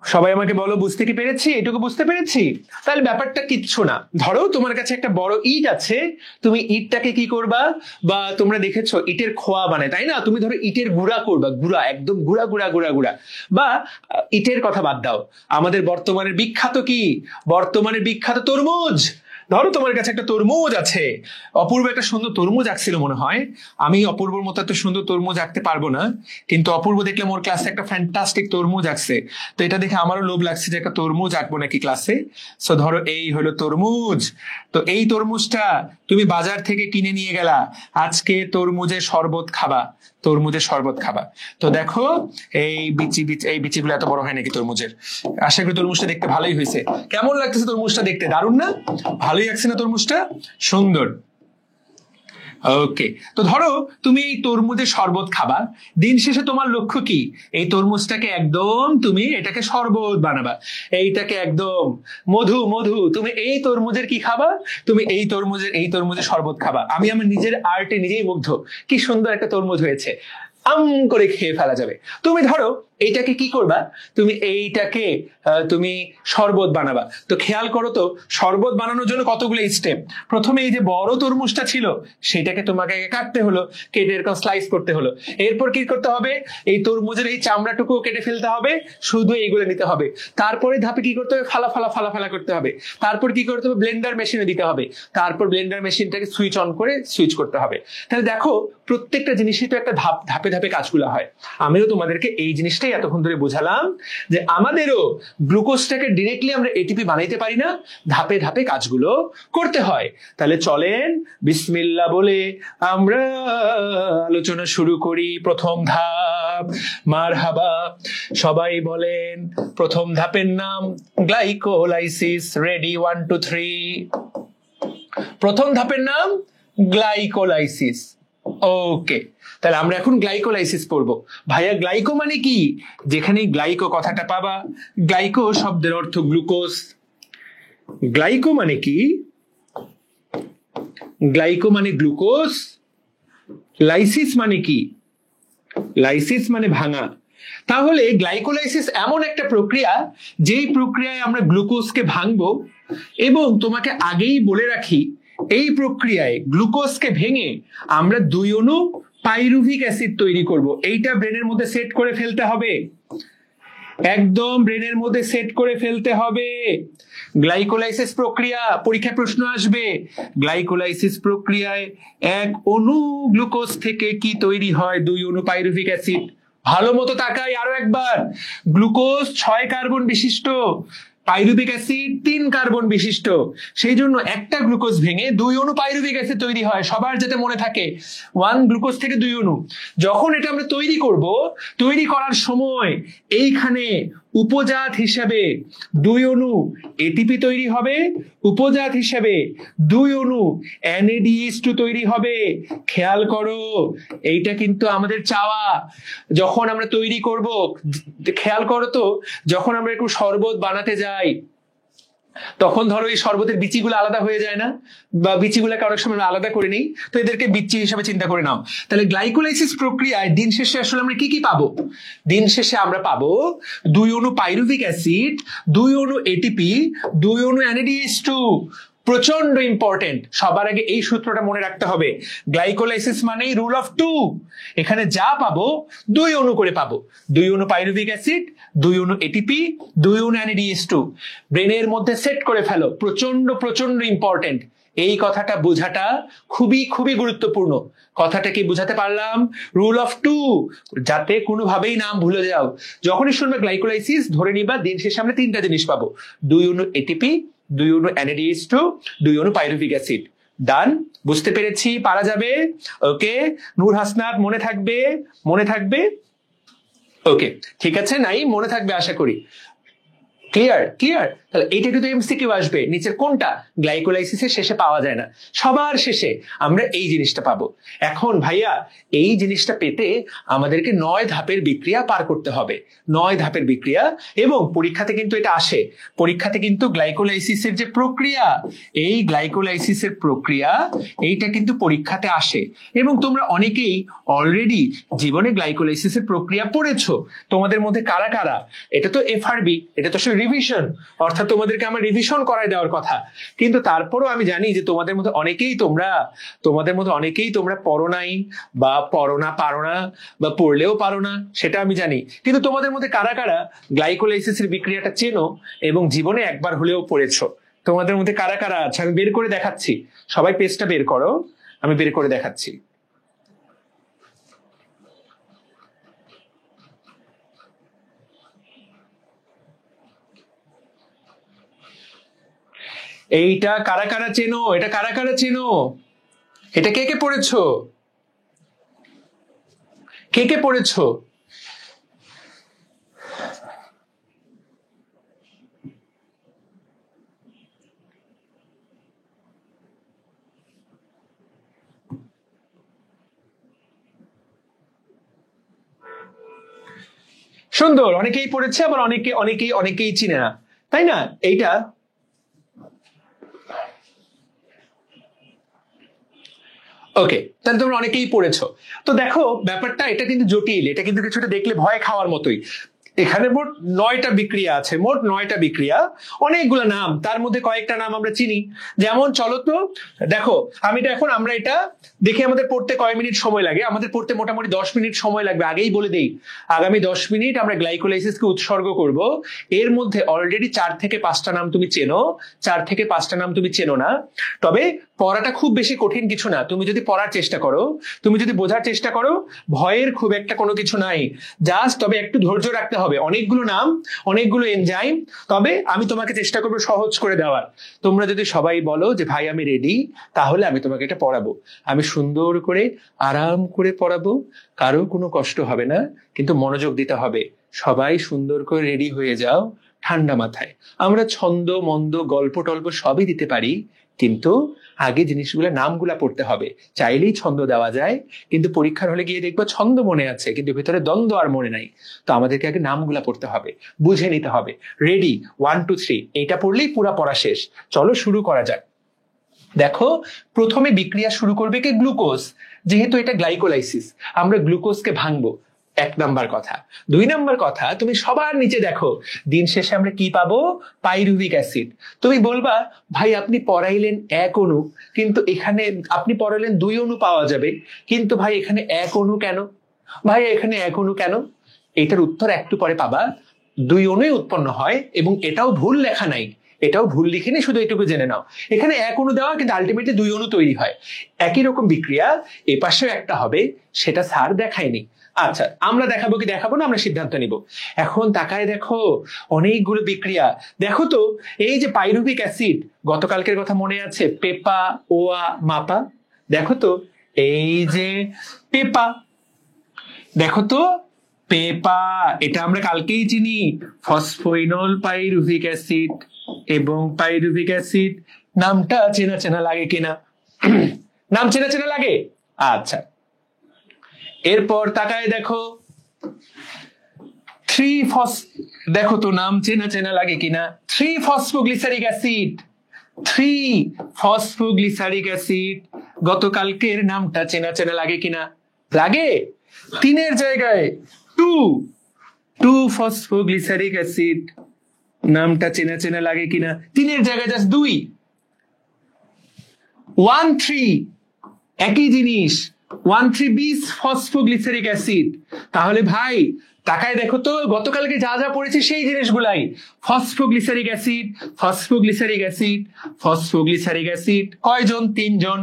সবাই আমাকে বলো বুঝতে কি পেরেছি? এটুকু বুঝতে পেরেছি? তাহলে ব্যাপারটা কিচ্ছু না। ধরো তোমার কাছে একটা বড় ইট আছে, তুমি ইটটাকে কি করবা? বা তোমরা দেখেছো ইটের খোয়া বানায়, তাই না? তুমি ধরো ইটের গুঁড়া করবা, গুঁড়া, একদম গুঁড়া গুঁড়া গুঁড়া গুঁড়া। বা ইটের কথা বাদ দাও, আমাদের বর্তমানের বিখ্যাত কি? বর্তমানের বিখ্যাত তরমুজ। ধরো তোমার কাছে একটা তরমুজ আছে, অপূর্ব একটা সুন্দর তরমুজ আঁকছিল মনে হয়। আমি অপূর্বর মতো এত সুন্দর তরমুজ আঁকতে পারবো না, কিন্তু অপূর্ব দেখলে মোর ক্লাসে একটা ফ্যান্টাস্টিক তরমুজ আঁকছে, তো এটা দেখে আমারও লোভ লাগছে যে একটা তরমুজ আঁকবো নাকি ক্লাসে। সো ধরো এই হলো তরমুজ। তো এই তরমুজটা তুমি বাজার থেকে কিনে নিয়ে গেলা, আজকে তরমুজের শরবত খাবা, তরমুজের শরবত খাবা। তো দেখো এই বিচিগুলো এত বড় হয় নাকি তরমুজের? আশা করি তরমুজটা দেখতে ভালোই হয়েছে। কেমন লাগতেছে তরমুজটা দেখতে? দারুণ না? ভালোই লাগছে না তরমুজটা? সুন্দর। ওকে, তো ধরো তুমি এই তরমুজের শরবত খাবা। দিন শেষে তোমার লক্ষ্য কি? এই তরমুজটাকে একদম তুমি এটাকে শরবত বানাবা, এইটাকে একদম মধু মধু। তুমি এই তরমুজের কি খাবা? তুমি এই তরমুজের শরবত খাবা। আমি আমার নিজের আর্টে নিজেই মুগ্ধ, কি সুন্দর একটা তরমুজ হয়েছে, আম করে খেয়ে ফেলা যাবে। তুমি ধরো এইটাকে কি করবা? তুমি এইটাকে তুমি শরবত বানাবা। তো খেয়াল করো তো, শরবত বানানোর জন্য কতগুলো স্টেপ। প্রথমে এই যে বড় তরমুজটা ছিল সেটাকে তোমাকে কাটতে হলো, কেটে এরকম স্লাইস করতে হলো। এরপর কি করতে হবে? এই তরমুজের এই চামড়াটুকু কেটে ফেলতে হবে, শুধু এইগুলো নিতে হবে। তারপরে ধাপে কি করতে হবে? ফালা ফালা ফালা ফালা করতে হবে। তারপর কি করতে হবে? ব্লেন্ডার মেশিনে দিতে হবে। তারপর ব্লেন্ডার মেশিনটাকে সুইচ অন করে সুইচ করতে হবে। তাহলে দেখো প্রত্যেকটা জিনিসই তো একটা ধাপে ধাপে কাজগুলো হয়। আমিও তোমাদেরকে এই জিনিসটাই এতক্ষণ ধরে বোঝালাম যে আমাদেরও গ্লুকোজটাকে ডিরেক্টলি আমরা এটিপি বানাইতে পারি না, ধাপে ধাপে কাজগুলো করতে হয়। তাহলে চলেন বিসমিল্লাহ বলে আমরা আলোচনা শুরু করি। প্রথম ধাপ, মারহাবা, সবাই বলেন প্রথম ধাপের নাম গ্লাইকোলাইসিস। রেডি? 1 2 3। প্রথম ধাপের নাম গ্লাইকোলাইসিস। ওকে, তাহলে আমরা এখন গ্লাইকোলাইসিস পড়বো। ভাইয়া গ্লাইকো মানে কি? যেখানে গ্লাইকো কথাটা পাবা, গ্লাইকো শব্দের অর্থ গ্লুকোজ। গ্লাইকো মানে কি? গ্লাইকো মানে গ্লুকোজ। লাইসিস মানে কি? লাইসিস মানে ভাঙা। তাহলে গ্লাইকোলাইসিস এমন একটা প্রক্রিয়া যেই প্রক্রিয়ায় আমরা গ্লুকোজকে ভাঙবো, এবং তোমাকে আগেই বলে রাখি এই প্রক্রিয়ায় গ্লুকোজকে ভেঙে আমরা 2 অণু পাইরুভিক অ্যাসিড তৈরি করব। এইটা ব্রেনের মধ্যে সেট করে ফেলতে হবে, একদম ব্রেনের মধ্যে সেট করে ফেলতে হবে। গ্লাইকোলাইসিস প্রক্রিয়া, পরীক্ষায় প্রশ্ন আসবে, গ্লাইকোলাইসিস প্রক্রিয়ায় 1 অণু গ্লুকোজ থেকে কি তৈরি হয়? 2 অণু পাইরুভিক অ্যাসিড। ভালো মতো তাকাই আরো একবার। গ্লুকোজ 6 কার্বন বিশিষ্ট, পাইরুভিক অ্যাসিড 3 কার্বন বিশিষ্ট। সেই জন্য একটা গ্লুকোজ ভেঙে 2 অণু পাইরুভিক অ্যাসিড তৈরি হয়। সবার যাতে মনে থাকে 1 গ্লুকোজ থেকে 2 অণু। যখন এটা আমরা তৈরি করব, তৈরি করার সময় এইখানে উপজাত হিসেবে 2 অণু এটিপি তৈরি হবে, উপজাত হিসেবে 2 অণু NADH2 তৈরি হবে। খেয়াল করো, এইটা কিন্তু আমাদের চাওয়া। যখন আমরা তৈরি করব, খেয়াল করো তো, যখন আমরা একটু শরবত বানাতে যাই, তখন ধরো এই শরবতের বিচিগুলো আলাদা হয়ে যায় না, বা বিচিগুলোকে অনেক সময় আলাদা করে নেই, তো এদেরকে বিচি হিসেবে চিন্তা করে নাও। তাহলে গ্লাইকোলাইসিস প্রক্রিয়ায় দিন শেষে আসলে আমরা কি কি পাবো? দিন শেষে আমরা পাবো 2 অণু পাইরুভিক অ্যাসিড, 2 অণু এটিপি, 2 অণু NADH2। প্রচন্ড ইম্পর্টেন্ট, সবার আগে এই সূত্রটা মনে রাখতে হবে। গ্লাইকোলাইসিস মানেই রুল অফ 2। এখানে যা পাবো 2 অণু করে পাবো, 2 অণু পাইরুভিক অ্যাসিড, 2 অণু এটিপি, 2 অণু NADH2। ব্রেনের মধ্যে সেট করে ফেলো, প্রচন্ড প্রচন্ড ইম্পর্টেন্ট। এই কথাটা বোঝাটা খুবই খুবই গুরুত্বপূর্ণ। কথাটা কি বুঝাতে পারলাম? রুল অফ 2, যাতে কোনোভাবেই নাম ভুলে যাও। যখনই শুনবে গ্লাইকোলাইসিস, ধরে নিবা দিন শেষে আমরা 3টা জিনিস পাবো, 2 অণু এটিপি, 2 অণু NADH2, 2 অণু পাইরুভিক অ্যাসিড। ডান? বুঝতে পেরেছি, পারা যাবে। ওকে নূর হাসনাত, মনে থাকবে? মনে থাকবে? ওকে ঠিক আছে, নাই মনে থাকবে আশা করি। ক্লিয়ার? ক্লিয়ার। তাহলে এইটা কিন্তু এমসিকিউ আসবে, নিচের কোনটা গ্লাইকোলাইসিসের শেষে পাওয়া যায় না, সবার শেষে আমরা এই জিনিসটা পাবো। এখন ভাইয়া এই জিনিসটা পেতে আমাদেরকে 9 ধাপের বিক্রিয়া পার করতে হবে, 9 ধাপের বিক্রিয়া। এবং পরীক্ষাতে কিন্তু এটা আসে, পরীক্ষাতে কিন্তু গ্লাইকোলাইসিসের যে প্রক্রিয়া, এই গ্লাইকোলাইসিসের প্রক্রিয়া এইটা কিন্তু পরীক্ষাতে আসে। এবং তোমরা অনেকেই অলরেডি জীবনে গ্লাইকোলাইসিসের প্রক্রিয়া পড়েছো। তোমাদের মধ্যে কারা কারা, এটা তো এফআরবি, এটা তো আসলে রিভিশন, অর্থাৎ তোমাদেরকে আমার রিভিশন করায় দেওয়ার কথা, কিন্তু তারপরও আমি জানি যে তোমাদের মধ্যে অনেকেই তোমরা পড়ো নাই, বা পড়ো না, পারো না, বা পড়লেও পারো না, সেটা আমি জানি। কিন্তু তোমাদের মধ্যে কারা কারা গ্লাইকোলাইসিসের বিক্রিয়াটা চেনো এবং জীবনে একবার হলেও পড়েছো? তোমাদের মধ্যে কারা কারা আছে? আমি বের করে দেখাচ্ছি, সবাই পেজটা বের করো, আমি বের করে দেখাচ্ছি। এইটা কারা কারা চেনো? এটা কারা কারা চেনো? এটা কে কে পড়েছো? কে কে পড়েছো? সুন্দর, অনেকেই পড়েছে, আবার অনেকেই চিনে না, তাই না? এইটা ওকে, তাহলে তোমরা অনেকেই পড়েছো। তো দেখো ব্যাপারটা এটা কিন্তু জটিল, এটা কিন্তু কিছুটা দেখলে ভয় খাওয়ার মতোই। এখানে মোট 9টা বিক্রিয়া আছে, মোট 9টা বিক্রিয়া, অনেকগুলো নাম, তার মধ্যে কয়েকটা নাম আমরা চিনি। যেমন চলো তো দেখো, আমরা এটা দেখে আমাদের পড়তে কয় মিনিট সময় লাগে? আমাদের পড়তে মোটামুটি 10 মিনিট সময় লাগবে। আগেই বলে দেই, আগামী 10 মিনিট আমরা গ্লাইকোলাইসিসকে উৎসর্গ করব। এর মধ্যে অলরেডি 4 থেকে 5টা নাম তুমি চেনো, 4 থেকে 5টা নাম তুমি চেনো না। তবে পড়াটা খুব বেশি কঠিন কিছু না, তুমি যদি পড়ার চেষ্টা করো, তুমি যদি বোঝার চেষ্টা করো, ভয়ের খুব একটা কোনো কিছু নাই। জাস্ট তবে একটু ধৈর্য রাখতে হবে, অনেকগুলো নাম, অনেকগুলো এনজাইম, তবে আমি তোমাকে চেষ্টা করবো সহজ করে দেওয়ার। তোমরা যদি সবাই বলো যে ভাই আমি রেডি, তাহলে আমি তোমাকে এটা পড়াবো, আমি সুন্দর করে আরাম করে পড়াবো, কারো কোনো কষ্ট হবে না, কিন্তু মনোযোগ দিতে হবে। সবাই সুন্দর করে রেডি হয়ে যাও ঠান্ডা মাথায়। আমরা ছন্দ মন্দ গল্প টল্প সবই দিতে পারি, কিন্তু আগে জিনিসগুলো নামগুলা পড়তে হবে। চাইলেই ছন্দ দেওয়া যায়, কিন্তু পরীক্ষার হলে গিয়ে দেখবো ছন্দ মনে আছে কিন্তু ভিতরে দ্বন্দ্ব আর মনে নাই। তো আমাদেরকে আগে নামগুলা পড়তে হবে, বুঝে নিতে হবে। রেডি? 1 2 3, এইটা পড়লেই পুরা পড়া শেষ। চলো শুরু করা যাক। দেখো প্রথমে বিক্রিয়া শুরু করবে কি? গ্লুকোজ। যেহেতু এটা গ্লাইকোলাইসিস, আমরা গ্লুকোজকে ভাঙবো, 1 নাম্বার কথা। 2 নাম্বার কথা, তুমি সবার নিচে দেখো দিন শেষে আমরা কি পাবো? Pyruvic acid. তুমি বলবা ভাই আপনি পড়াইলেন 1 অণু, কিন্তু এখানে আপনি পড়াইলেন 2 অণু পাওয়া যাবে, কিন্তু ভাই এখানে 1 অণু কেন? ভাই এখানে 1 অণু কেন? এটার উত্তর একটু পরে পাবা। 2 অণুই উৎপন্ন হয়, এবং এটাও ভুল লেখা নাই, এটাও ভুল লিখিনি, শুধু এটুকু জেনে নাও। এখানে 1 অণু দেওয়া, কিন্তু আলটিমেটলি 2 অণু তৈরি হয়। একই রকম বিক্রিয়া এপাশেও একটা হবে, সেটা স্যার দেখায়নি। আচ্ছা আমরা দেখাবো কি দেখাবো না, আমরা সিদ্ধান্ত নিব। এখন তাকায় দেখো অনেকগুলো বিক্রিয়া। দেখো তো এই যে পাইরুভিক অ্যাসিড, গতকালকের কথা মনে আছে? পেপা ওয়া মাপা। দেখো তো এই যে পেপা, দেখো তো পেপা, এটা আমরা কালকেই চিনি, ফসফোইনল পাইরুভিক অ্যাসিড এবং পাইরুভিক অ্যাসিড। নামটা চেনা চেনা লাগে কিনা? নাম চেনা চেনা লাগে? আচ্ছা, এরপর তাকায় দেখো দেখো তো নাম চেনা চেনা লাগে কিনা। 3-ফসফোগ্লিসারিক অ্যাসিড, 3-ফসফোগ্লিসারিক অ্যাসিড, গতকালকের নামটা চেনা চেনা লাগে কিনা? লাগে। 3-এর জায়গায় 2-ফসফোগ্লিসারিক অ্যাসিড, নামটা চেনা চেনা লাগে কিনা? 3-এর জায়গায় জাস্ট 2। 1-3 একই জিনিস, 1,3-বিস-ফসফোগ্লিসারিক অ্যাসিড। তাহলে ভাই তাকায় দেখো তো, গতকালকে যা যা পড়েছি সেই জিনিসগুলাই। Phosphoglyceric acid, phosphoglyceric acid, phosphoglyceric acid, কয়জন? 3 জন।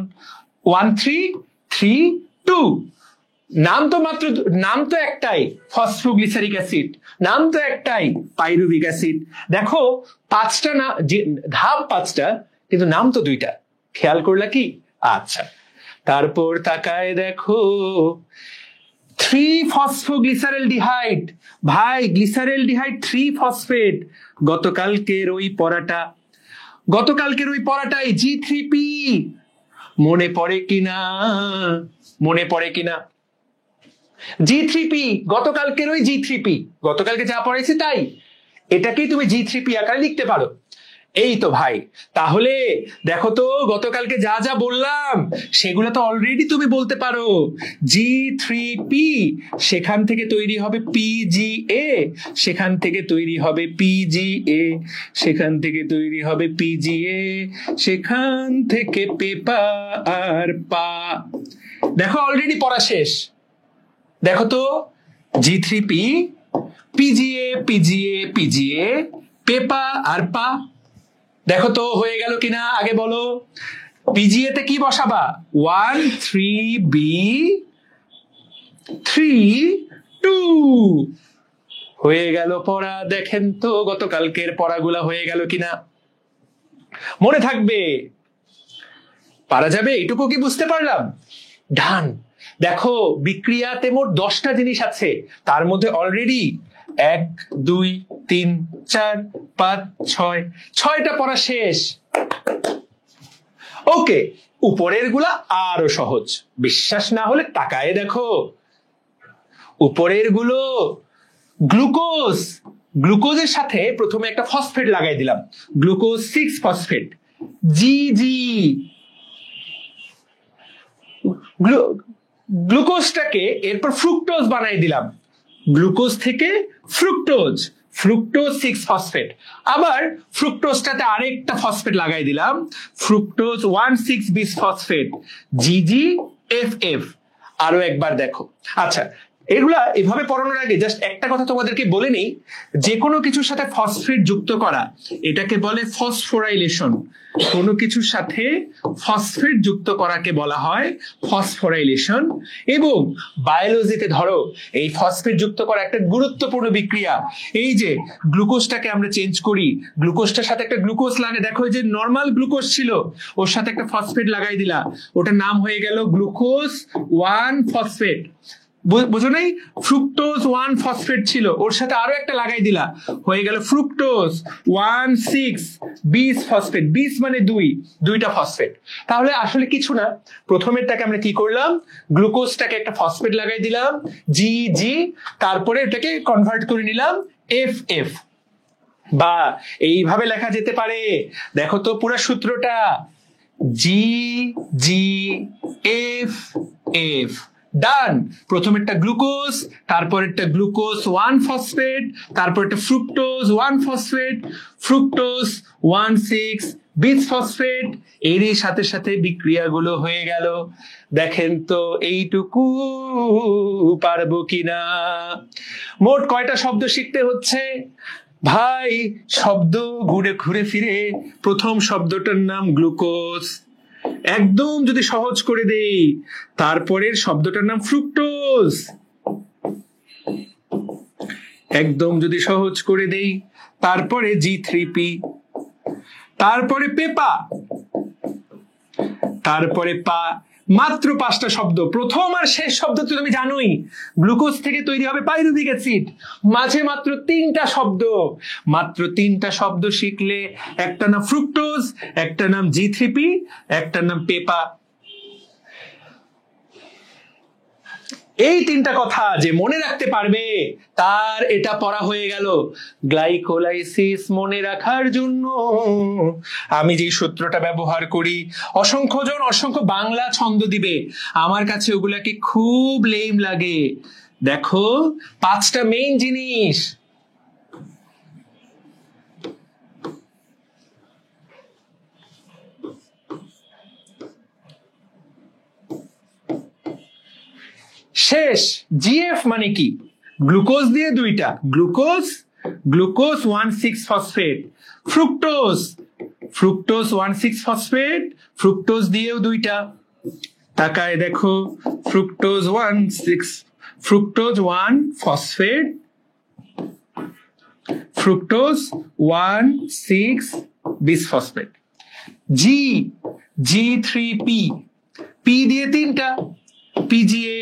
1-3-3-2। নাম তো একটাই, ফসফোগ্লিসারিক অ্যাসিড। নাম তো একটাই, পাইরুভিক অ্যাসিড। দেখো 5টা না, ধাপ 5টা, কিন্তু নাম তো 2টা। খেয়াল করলা কি? আচ্ছা, তারপর তাকায় দেখো 3-ফসফোগ্লিসারেলডিহাইড। ভাই গ্লিসারেলডিহাইড 3-ফসফেট। গতকালকের ওই পড়াটাই G3P। মনে পড়ে কিনা? G3P, গতকালকের ওই G3P, গতকালকে যা পড়াইছি তাই। এটাকেই তুমি G3P আকারে লিখতে পারো। এই তো ভাই, তাহলে দেখো তো গতকালকে যা যা বললাম সেগুলো তো অলরেডি তুমি বলতে পারো। G3P, সেখান থেকে তৈরি হবে PGA, সেখান থেকে তৈরি হবে PGA, সেখান থেকে তৈরি হবে PGA, সেখান থেকে পেপা আর পা। দেখো অলরেডি পড়া শেষ। দেখো তো G3P, PGA, PGA, PGA, পেপা আর পা। দেখো তো হয়ে গেল কিনা? আগে বলো। PGA তে কি বসাবা? 1-3-B-3-2 হয়ে গেল পড়া। দেখেন তো গতকালকের পড়াগুলা হয়ে গেল কিনা? মনে থাকবে? পারা যাবে? এটুকু কি বুঝতে পারলাম? ডান। দেখো বিক্রিয়াতে মোট 10টা জিনিস আছে, তার মধ্যে অলরেডি 1, 2, 3, 4, 5, 6, 6টা পড়া শেষ। ওকে, উপরের গুলা আরো সহজ। বিশ্বাস না হলে তাকায় দেখো। উপরের গুলো গ্লুকোজের সাথে প্রথমে একটা ফসফেট লাগাই দিলাম, গ্লুকোজ 6-ফসফেট, GG। গ্লুকোজটাকে এরপর ফ্রুক্টোজ বানাই দিলাম, গ্লুকোজ থেকে ফ্রুক্টোজ 6-ফসফেট। আবার ফ্রুক্টোজটাতে আরেকটা ফসফেট লাগাই দিলাম, ফ্রুক্টোজ 1,6-বিস-ফসফেট, GGFF। আরো একবার দেখো। আচ্ছা, এগুলা এভাবে পড়ানোর আগে জাস্ট একটা কথা তোমাদেরকে বলে নেই, যে কোনো কিছুর সাথে ফসফেট যুক্ত করা এটাকে বলে ফসফোরাইলেশন। কোনো কিছুর সাথে ফসফেট যুক্ত করাকে বলা হয় ফসফোরাইলেশন। এবং বায়োলজিতে ধরো এই ফসফেট যুক্ত করা একটা গুরুত্বপূর্ণ বিক্রিয়া। এই যে গ্লুকোজটাকে আমরা চেঞ্জ করি, গ্লুকোজটার সাথে একটা গ্লুকোজ লাগে, দেখো যে নর্মাল গ্লুকোজ ছিল ওর সাথে একটা ফসফেট লাগাই দিলা, ওটার নাম হয়ে গেল গ্লুকোজ 1-ফসফেট। বুঝো নাই? ফ্রুক্টোজ 1-ফসফেট ছিল, ওর সাথে আরো একটা লাগাই দিলা, হয়ে গেল ফ্রুক্টোজ 1,6-বিস-ফসফেট। বিস মানে 2টা ফসফেট। তাহলে আসলে কিছু না, প্রথমেরটাকে আমরা কি করলাম, গ্লুকোজটাকে একটা ফসফেট লাগাই দিলাম GG, তারপরে এটাকে কনভার্ট করে নিলাম FF। বা এইভাবে লেখা যেতে পারে, দেখো তো পুরো সূত্রটা, GGFF। ডান। প্রথমেরটা গ্লুকোজ, তারপরেরটা গ্লুকোজ 1-ফসফেট, তারপরটা ফ্রুক্টোজ 1-ফসফেট, ফ্রুক্টোজ 1,6-বিস-ফসফেট। এরই সাথে সাথে বিক্রিয়াগুলো হয়ে গেল। দেখেন তো এইটুকু পারবো কিনা? মোট কয়টা শব্দ শিখতে হচ্ছে ভাই? শব্দ ঘুরে ফিরে প্রথম শব্দটার নাম গ্লুকোজ, একদম যদি সহজ করে দেই, তারপরের শব্দটার নাম ফ্রুক্টোজ, একদম যদি সহজ করে দেই, তারপরে G3P, তারপরে পেপা, তারপরে পা। মাত্র 5টা শব্দ, প্রথম আর শেষ শব্দ তো তুমি জানোই। গ্লুকোজ থেকে তৈরি হবে পাইরুভিক অ্যাসিড, মাঝে মাত্র 3টা শব্দ। মাত্র 3টা শব্দ শিখলে, একটা নাম ফ্রুক্টোজ, একটা নাম G3P, একটা নাম পেপা। এই তিনটা কথা যে মনে রাখতে পারবে তার এটা পড়া হয়ে গেল। গ্লাইকোলাইসিস মনে রাখার জন্য আমি যে সূত্রটা ব্যবহার করি, অসংখ্য জন অসংখ্য বাংলা ছন্দ দিবে, আমার কাছে ওগুলাকে খুব লেম লাগে। দেখো 5টা মেইন জিনিস। শেষ। জিএফ মানে কি? গ্লুকোজ দিয়ে 2টা, glucose 1,6 phosphate, fructose 1,6 phosphate, fructose দিয়েও 2টা। তাকায় দেখো, fructose 1 phosphate, fructose 1,6 bisphosphate. G3P, P দিয়ে 3টা, পিজিএ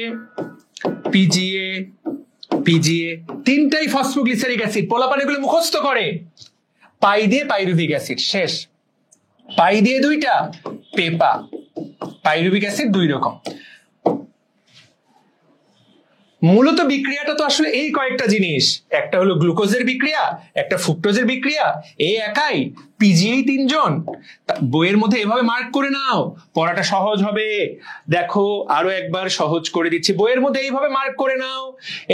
3টাই ফসফোগ্লিসারিক অ্যাসিড। পোলাপান এগুলো মুখস্থ করে। পাই দিয়ে পাইরুভিক অ্যাসিড। শেষ। পাই দিয়ে 2টা, পেপা। পাইরুভিক অ্যাসিড 2 রকম। মূলত বিক্রিয়াটা তো আসলে এই কয়েকটা জিনিস, একটা হলো গ্লুকোজের বিক্রিয়া, একটা ফ্রুক্টোজের বিক্রিয়া, এই একাই, পিজিএই 3 জন। বইয়ের মধ্যে এভাবে মার্ক করে নাও, পড়াটা সহজ হবে। দেখো আরো একবার সহজ করে দিচ্ছি, বইয়ের মধ্যে এইভাবে মার্ক করে নাও,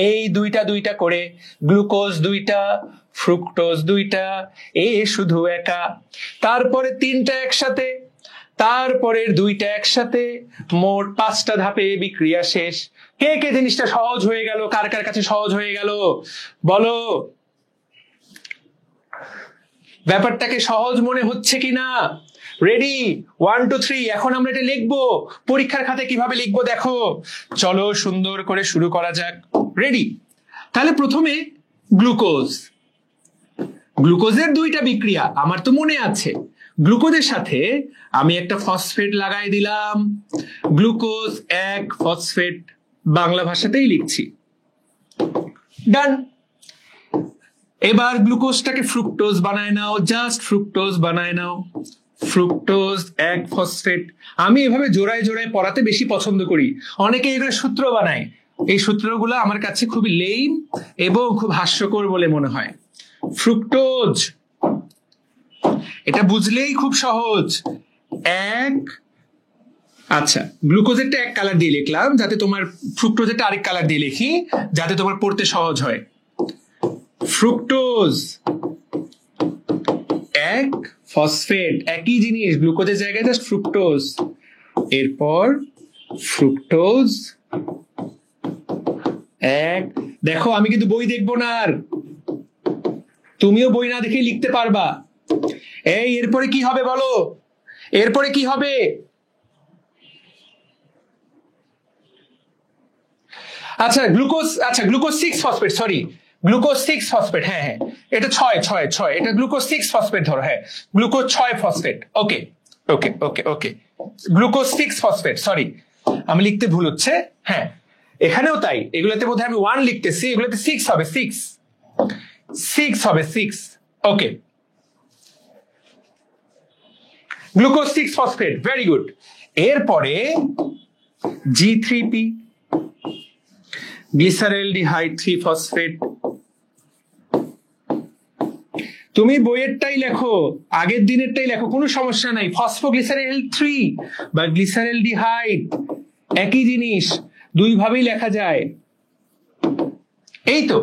এই 2টা করে, গ্লুকোজ 2টা, ফ্রুক্টোজ 2টা, এ শুধু একা, তারপরে 3টা একসাথে, তারপরের 2টা একসাথে, মোট 5টা ধাপে বিক্রিয়া শেষ। কে কে জিনিসটা সহজ হয়ে গেল? কার কার কাছে সহজ হয়ে গেল বলো? ব্যাপারটাকে সহজ মনে হচ্ছে কিনা? রেডি? 1 2 3। এখন আমরা এটা লিখবো, পরীক্ষার খাতে কিভাবে লিখবো দেখো। চলো সুন্দর করে শুরু করা যাক। রেডি? তাহলে প্রথমে গ্লুকোজের 2টা বিক্রিয়া আমার তো মনে আছে। গ্লুকোজের সাথে আমি একটা ফসফেট লাগাই দিলাম, গ্লুকোজ 1 ফসফেট, বাংলা ভাষাতেই লিখছি। ডান। এবার গ্লুকোজটাকে ফ্রুক্টোজ বানায় নাও, জাস্ট ফ্রুক্টোজ বানায় নাও, ফ্রুক্টোজ 1 ফসফেট। আমি এভাবে জোড়ায় জোড়ায় পড়াতে বেশি পছন্দ করি। অনেকে এগুলো সূত্র বানায়, এই সূত্রগুলো আমার কাছে খুবই লেম এবং খুব হাস্যকর বলে মনে হয়। ফ্রুক্টোজ, এটা বুঝলেই খুব সহজ। 1, আচ্ছা গ্লুকোজেরটা 1 কালার দিয়ে লিখলাম, যাতে তোমার ফ্রুক্টোজেরটা আরেক কালার দিয়ে লিখি, যাতে তোমার পড়তে সহজ হয়। ফ্রুক্টোজ 1 ফসফেট, একই জিনিস, গ্লুকোজের জায়গায় জাস্ট ফ্রুক্টোজ। এরপর ফ্রুক্টোজ 1, দেখো আমি কিন্তু বই দেখবো না আর, তুমিও বই না দেখে লিখতে পারবা। এরপরে কি হবে বলো? এরপরে কি হবে? আচ্ছা glucose 6 phosphate, sorry glucose 6 phosphate, হ্যাঁ এটা 6, এটা গ্লুকোজ 6 ফসফেট ধরো, হ্যাঁ গ্লুকোজ 6 ফসফেট। ওকে, গ্লুকোজ 6 ফসফেট, সরি আমি লিখতে ভুল হচ্ছে। হ্যাঁ এখানেও তাই, এগুলোতে বোধহয় আমি 1 লিখতেছি, এগুলোতে 6 হবে, 6 হবে, 6। ওকে, গ্লুকোজ 6 ফসফেট, ভেরি গুড। এরপরে G3P, গ্লিসারেলডিহাইড 3 ফসফেট। তুমি বইয়েরটাই লেখো, আগের দিনেরটাই লেখো, কোনো সমস্যা নাই। ফসফোগ্লিসারেল 3 বা গ্লিসারেলডিহাইড একই জিনিস, 2 ভাবেই লেখা যায়। এই তো।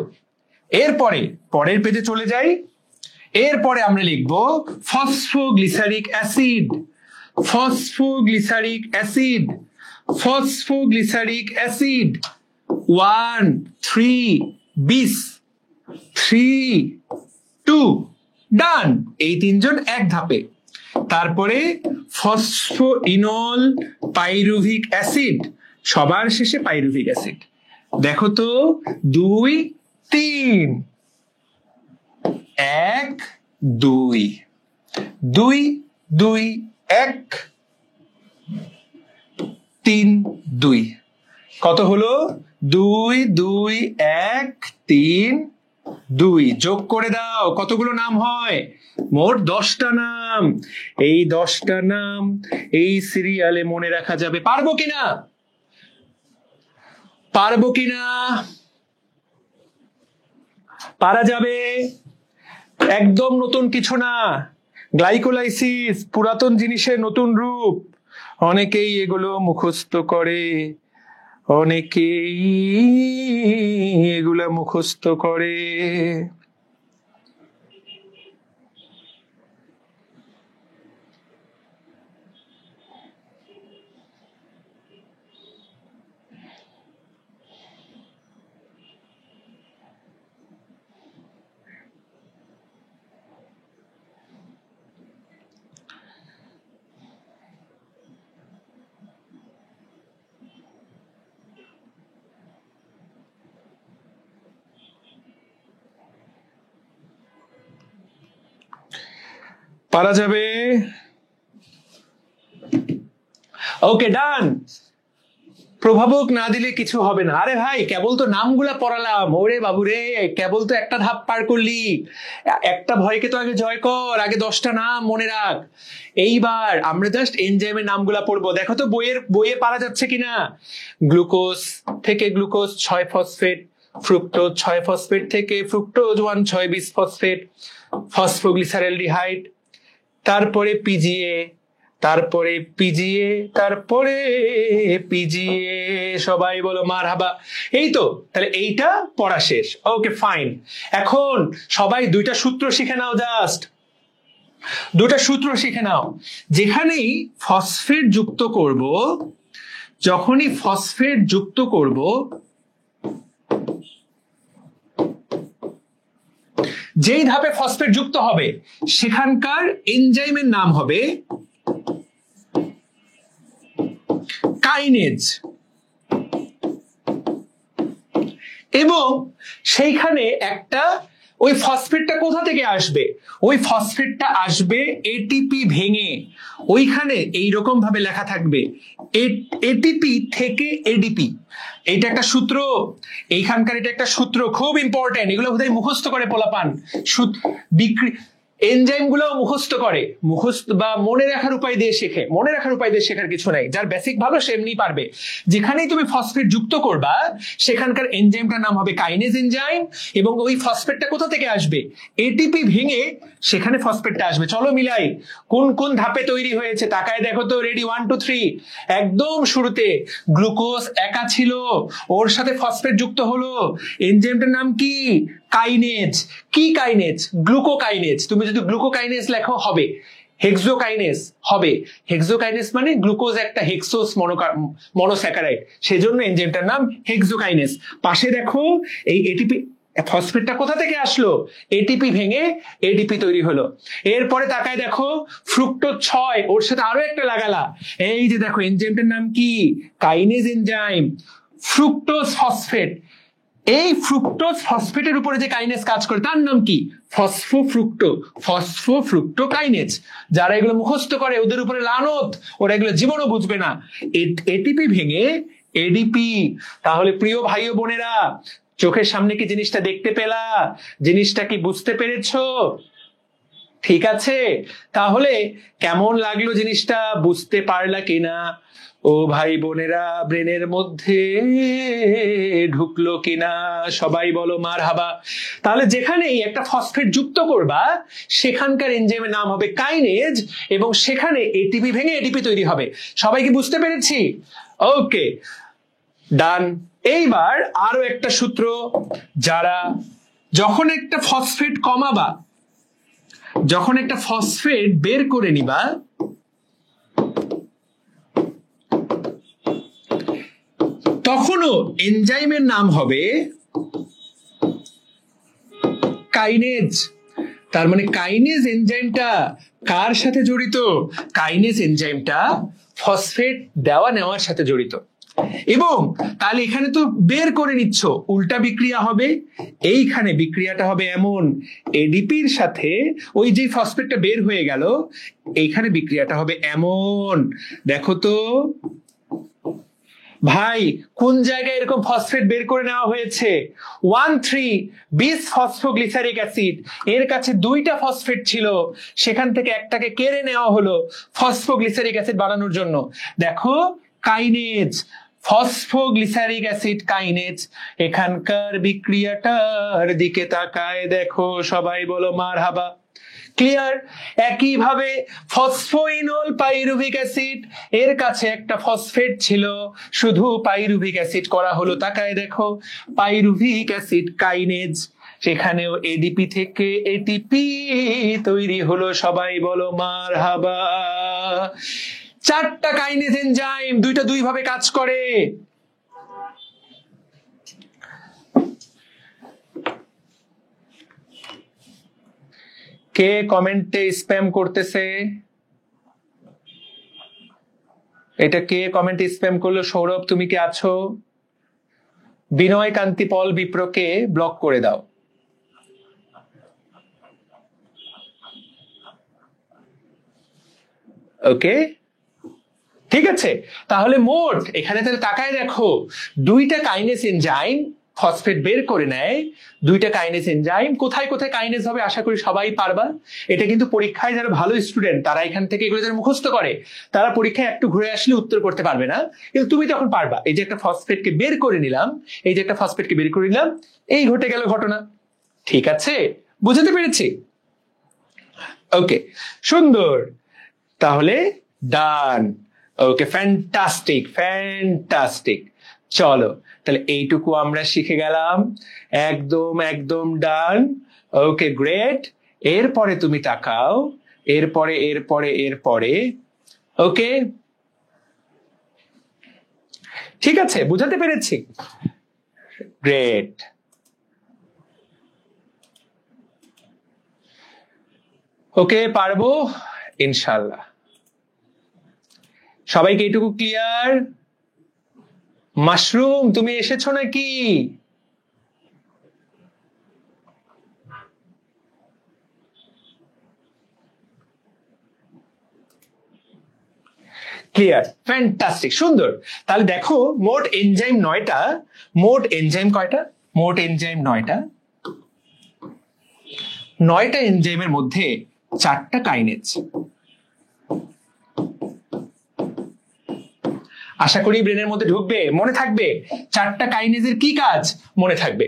এরপরে পরের পেজে চলে যাই। এরপরে আমরা লিখব phosphoglyceric acid, phosphoglyceric acid, phosphoglyceric acid 1 3 বিস 3 2। ডান। এই 3 জন 1 ধাপে। তারপরে ফসফোইনল পাইরুভিক অ্যাসিড, সবার শেষে পাইরুভিক অ্যাসিড। দেখো তো 2 3 1 2 2 2 1 3 2। কত হলো? 2 2 1 3 2। যোগ করে দাও, কতগুলো নাম হয়? মোট 10টা নাম। এই 10টা নাম এই সিরিয়ালে মনে রাখা যাবে, পারবো কিনা? পারবো কিনা? পারা যাবে, একদম নতুন কিছু না। গ্লাইকোলাইসিস পুরাতন জিনিসের নতুন রূপ। অনেকেই এগুলো মুখস্থ করে, অনেকেই এগুলা মুখস্থ করে। পারা যাবে? ওকে, ডান। প্রভাবক না দিলে কিছু হবে না। আরে ভাই, কেবল তো নামগুলা পড়ালাম। ওরে বাবুরে, কেবল তো একটা ধাপ পার করলি। একটা ভয়কে তো আগে জয় কর, আগে 10টা নাম মনে রাখ। এইবার আমরা জাস্ট এনজাইমের নামগুলা পড়বো। দেখো তো বইয়ে পারা যাচ্ছে কিনা। গ্লুকোজ থেকে গ্লুকোজ 6 ফসফেট, ফ্রুক্টোজ 6 ফসফেট থেকে ফ্রুক্টোজ 1,6 বিস ফসফেট, ফসফোগ্লিসারেলডিহাইড, তারপরে পিজিএ, তারপরে পিজিএ, তারপরে পিজিএ। সবাই বলো মারহাবা। এই তো, তাহলে এইটা পড়া শেষ। Okay fine. এখন সবাই 2টা সূত্র শিখে নাও। জাস্ট 2টা সূত্র শিখে নাও। যেখানেই ফসফেট যুক্ত করব, যখনই ফসফেট যুক্ত করব, যেই ধাপে ফসফেট যুক্ত হবে সেখানকার এনজাইমের নাম হবে কাইনেজ। এবং সেইখানে একটা, ওই ফসফেটটা কোথা থেকে আসবে? ওই ফসফেটটা আসবে এটিপি ভেঙে। ওইখানে এইরকম ভাবে লেখা থাকবে এটিপি থেকে এডিপি। এটা একটা সূত্র, এইখানকার এটা একটা সূত্র, খুব ইম্পর্টেন্ট। এগুলো বোধহয় মুখস্থ করে পোলাপান। এনজাইম গুলো মুখস্থ করে, মুখস্থ বা মনে রাখার উপায় দিয়ে শেখে। মনে রাখার উপায় দিয়ে শেখার কিছু নাই, যার বেসিক ভালো সে এমনি পারবে। যেখানেই তুমি ফসফেট যুক্ত করবা সেখানকার এনজাইমটার নাম হবে কাইনেজ এনজাইম। এবং ওই ফসফেটটা কোথা থেকে আসবে? এটিপি ভেঙে সেখানে ফসফেটটা আসবে। চলো মিলাই, কোন কোন ধাপে তৈরি হয়েছে তাকায় দেখো তো। রেডি, 1 2 3। একদম শুরুতে গ্লুকোজ একা ছিল, ওর সাথে ফসফেট যুক্ত হলো। এনজাইমটার নাম কি? কাইনেজ। কি কাইনেজ? গ্লুকোকাইনেজ। তুমি যদি গ্লুকোকাইনেজ লেখো হবে হেক্সোকাইনেজ হবে। হেক্সোকাইনেজ মানে গ্লুকোজ একটা হেক্সোস মনোস্যাকারাইড, সেজন্য এনজাইমটার নাম হেক্সোকাইনেজ। পাশে দেখো এই এটিপি ফসফেটটা কোথা থেকে আসলো? এটিপি ভেঙে এডিপি তৈরি হলো। এরপরে তাকায় দেখো ফ্রুক্টোজ 6, ওর সাথে আরো একটা লাগালা। এই যে দেখো এনজাইমটার নাম কি? Kinase enzyme. Fructose phosphate. এই ফ্রুক্টোজ ফসফেটের উপরে যে কাইনেজ কাজ করে তার নাম কি? ফসফোফ্রুক্টোকাইনেজ। যারা এগুলো মুখস্থ করে ওদের উপরে লানত, ওরা এগুলো জীবনও বুঝবে না। এটিপি ভেঙে এডিপি। তাহলে প্রিয় ভাই ও বোনেরা, চোখের সামনে কি জিনিসটা দেখতে পেলা? জিনিসটা কি বুঝতে পেরেছো? ঠিক আছে, তাহলে কেমন লাগলো জিনিসটা? বুঝতে পারলা কিনা? ও ভাই বোনেরা, ব্রেনের মধ্যে ঢুকলো কিনা? সবাই বলো মারহাবা। তাহলে যেখানেই একটা ফসফেট যুক্ত করবা সেখানকার এনজাইমের নাম হবে কাইনেজ, এবং সেখানে এটিপি ভেঙে এডিপি তৈরি হবে। সবাই কি বুঝতে পেরেছি? ওকে ডান। এইবার আরো একটা সূত্র, যারা যখন একটা ফসফেট কমাবা, যখন একটা ফসফেট বের করে নিবা, তখনও এনজাইমের নাম হবে কাইনেজ। তার মানে কাইনেজ এনজাইমটা কার সাথে জড়িত? কাইনেজ এনজাইমটা ফসফেট দেওয়া নেওয়ার সাথে জড়িত। এবং তাহলে এখানে তো বের করে নিচ্ছ, উল্টা বিক্রিয়া হবে। এইখানে বিক্রিয়াটা হবে এমন, এডিপির সাথে ওই যে ফসফেটটা বের হয়ে গেল, এইখানে বিক্রিয়াটা হবে এমন। দেখো তো ভাই, কোন জায়গায় এরকম ফসফেট বের করে নেওয়া হয়েছে? 1,3 বিস ফসফোগ্লিসারিক অ্যাসিড। এর কাছে 2টা ফসফেট ছিল, সেখান থেকে একটাকে কেড়ে নেওয়া হলো ফসফোগ্লিসারিক অ্যাসিড বানানোর জন্য। দেখো কাইনেজ, ফসফোগ্লিসারিক অ্যাসিড কাইনেজ। এখানকার বিক্রিয়াটার দিকে তাকায় দেখো, সবাই বলো মারহাবা। ক্লিয়ার? একইভাবে ফসফোইনল পাইরুভিক অ্যাসিড, এর কাছে একটা ফসফেট ছিল, শুধু পাইরুভিক অ্যাসিড করা হলো, তাকায় দেখো পাইরুভিক অ্যাসিড কাইনেজ। সেখানেও এডিপি থেকে এটিপি তৈরি হলো, সবাই বলো মারহাবা। 4টা কাইনেজ এনজাইম, দুইটা দুই ভাবে কাজ করে। কে কমেন্টে স্প্যাম করতেছে? এটা কে কমেন্টে স্প্যাম করলো? সৌরভ, তুমি কি আছো? বিনয় কান্তি পল বিপ্রকে ব্লক করে দাও। ওকে, ঠিক আছে। তাহলে মোট এখানে তাহলে তাকায় দেখো, 2টা কাইনেজ এনজাইম ফসফেট বের করে নেয়। 2টা কাইনেজ এনজাইম, কোথায় কোথায় কাইনেজ হবে আশা করি সবাই পারবা। এটা কিন্তু পরীক্ষায় যারা ভালো স্টুডেন্ট তারা এখান থেকে এগুলো যারা মুখস্থ করে তারা পরীক্ষায় একটু ঘুরে আসলে উত্তর করতে পারবে না, কিন্তু তুমি তখন পারবা। এই যে একটা ফসফেটকে বের করে নিলাম, এই যে একটা ফসফেটকে বের করে নিলাম, এই ঘটে গেল ঘটনা। ঠিক আছে, বুঝতে পেরেছি? ওকে, সুন্দর। তাহলে ডান। ওকে, ফ্যান্টাস্টিক ফ্যান্টাস্টিক। চলো তাহলে এইটুকু আমরা শিখে গেলাম। একদম একদম ডান। ওকে, গ্রেট। এরপরে তুমি তাকাও, এরপরে এরপরে এরপরে। ওকে, ঠিক আছে, বুঝাতে পেরেছি? গ্রেট। ওকে, পারবো ইনশাল্লাহ। সবাইকে এইটুকু ক্লিয়ার? মাশরুম, তুমি এসেছো নাকি? ক্লিয়ার, ফ্যান্টাস্টিক, সুন্দর। তাহলে দেখো মোট এনজাইম 9টা। মোট এনজাইম কয়টা? মোট এনজাইম 9টা। 9টা এনজাইমের মধ্যে 4টা কাইনেজ। আশা করি ব্রেনের মধ্যে ঢুকবে, মনে থাকবে। 4টা কাইনেজের কি কাজ মনে থাকবে।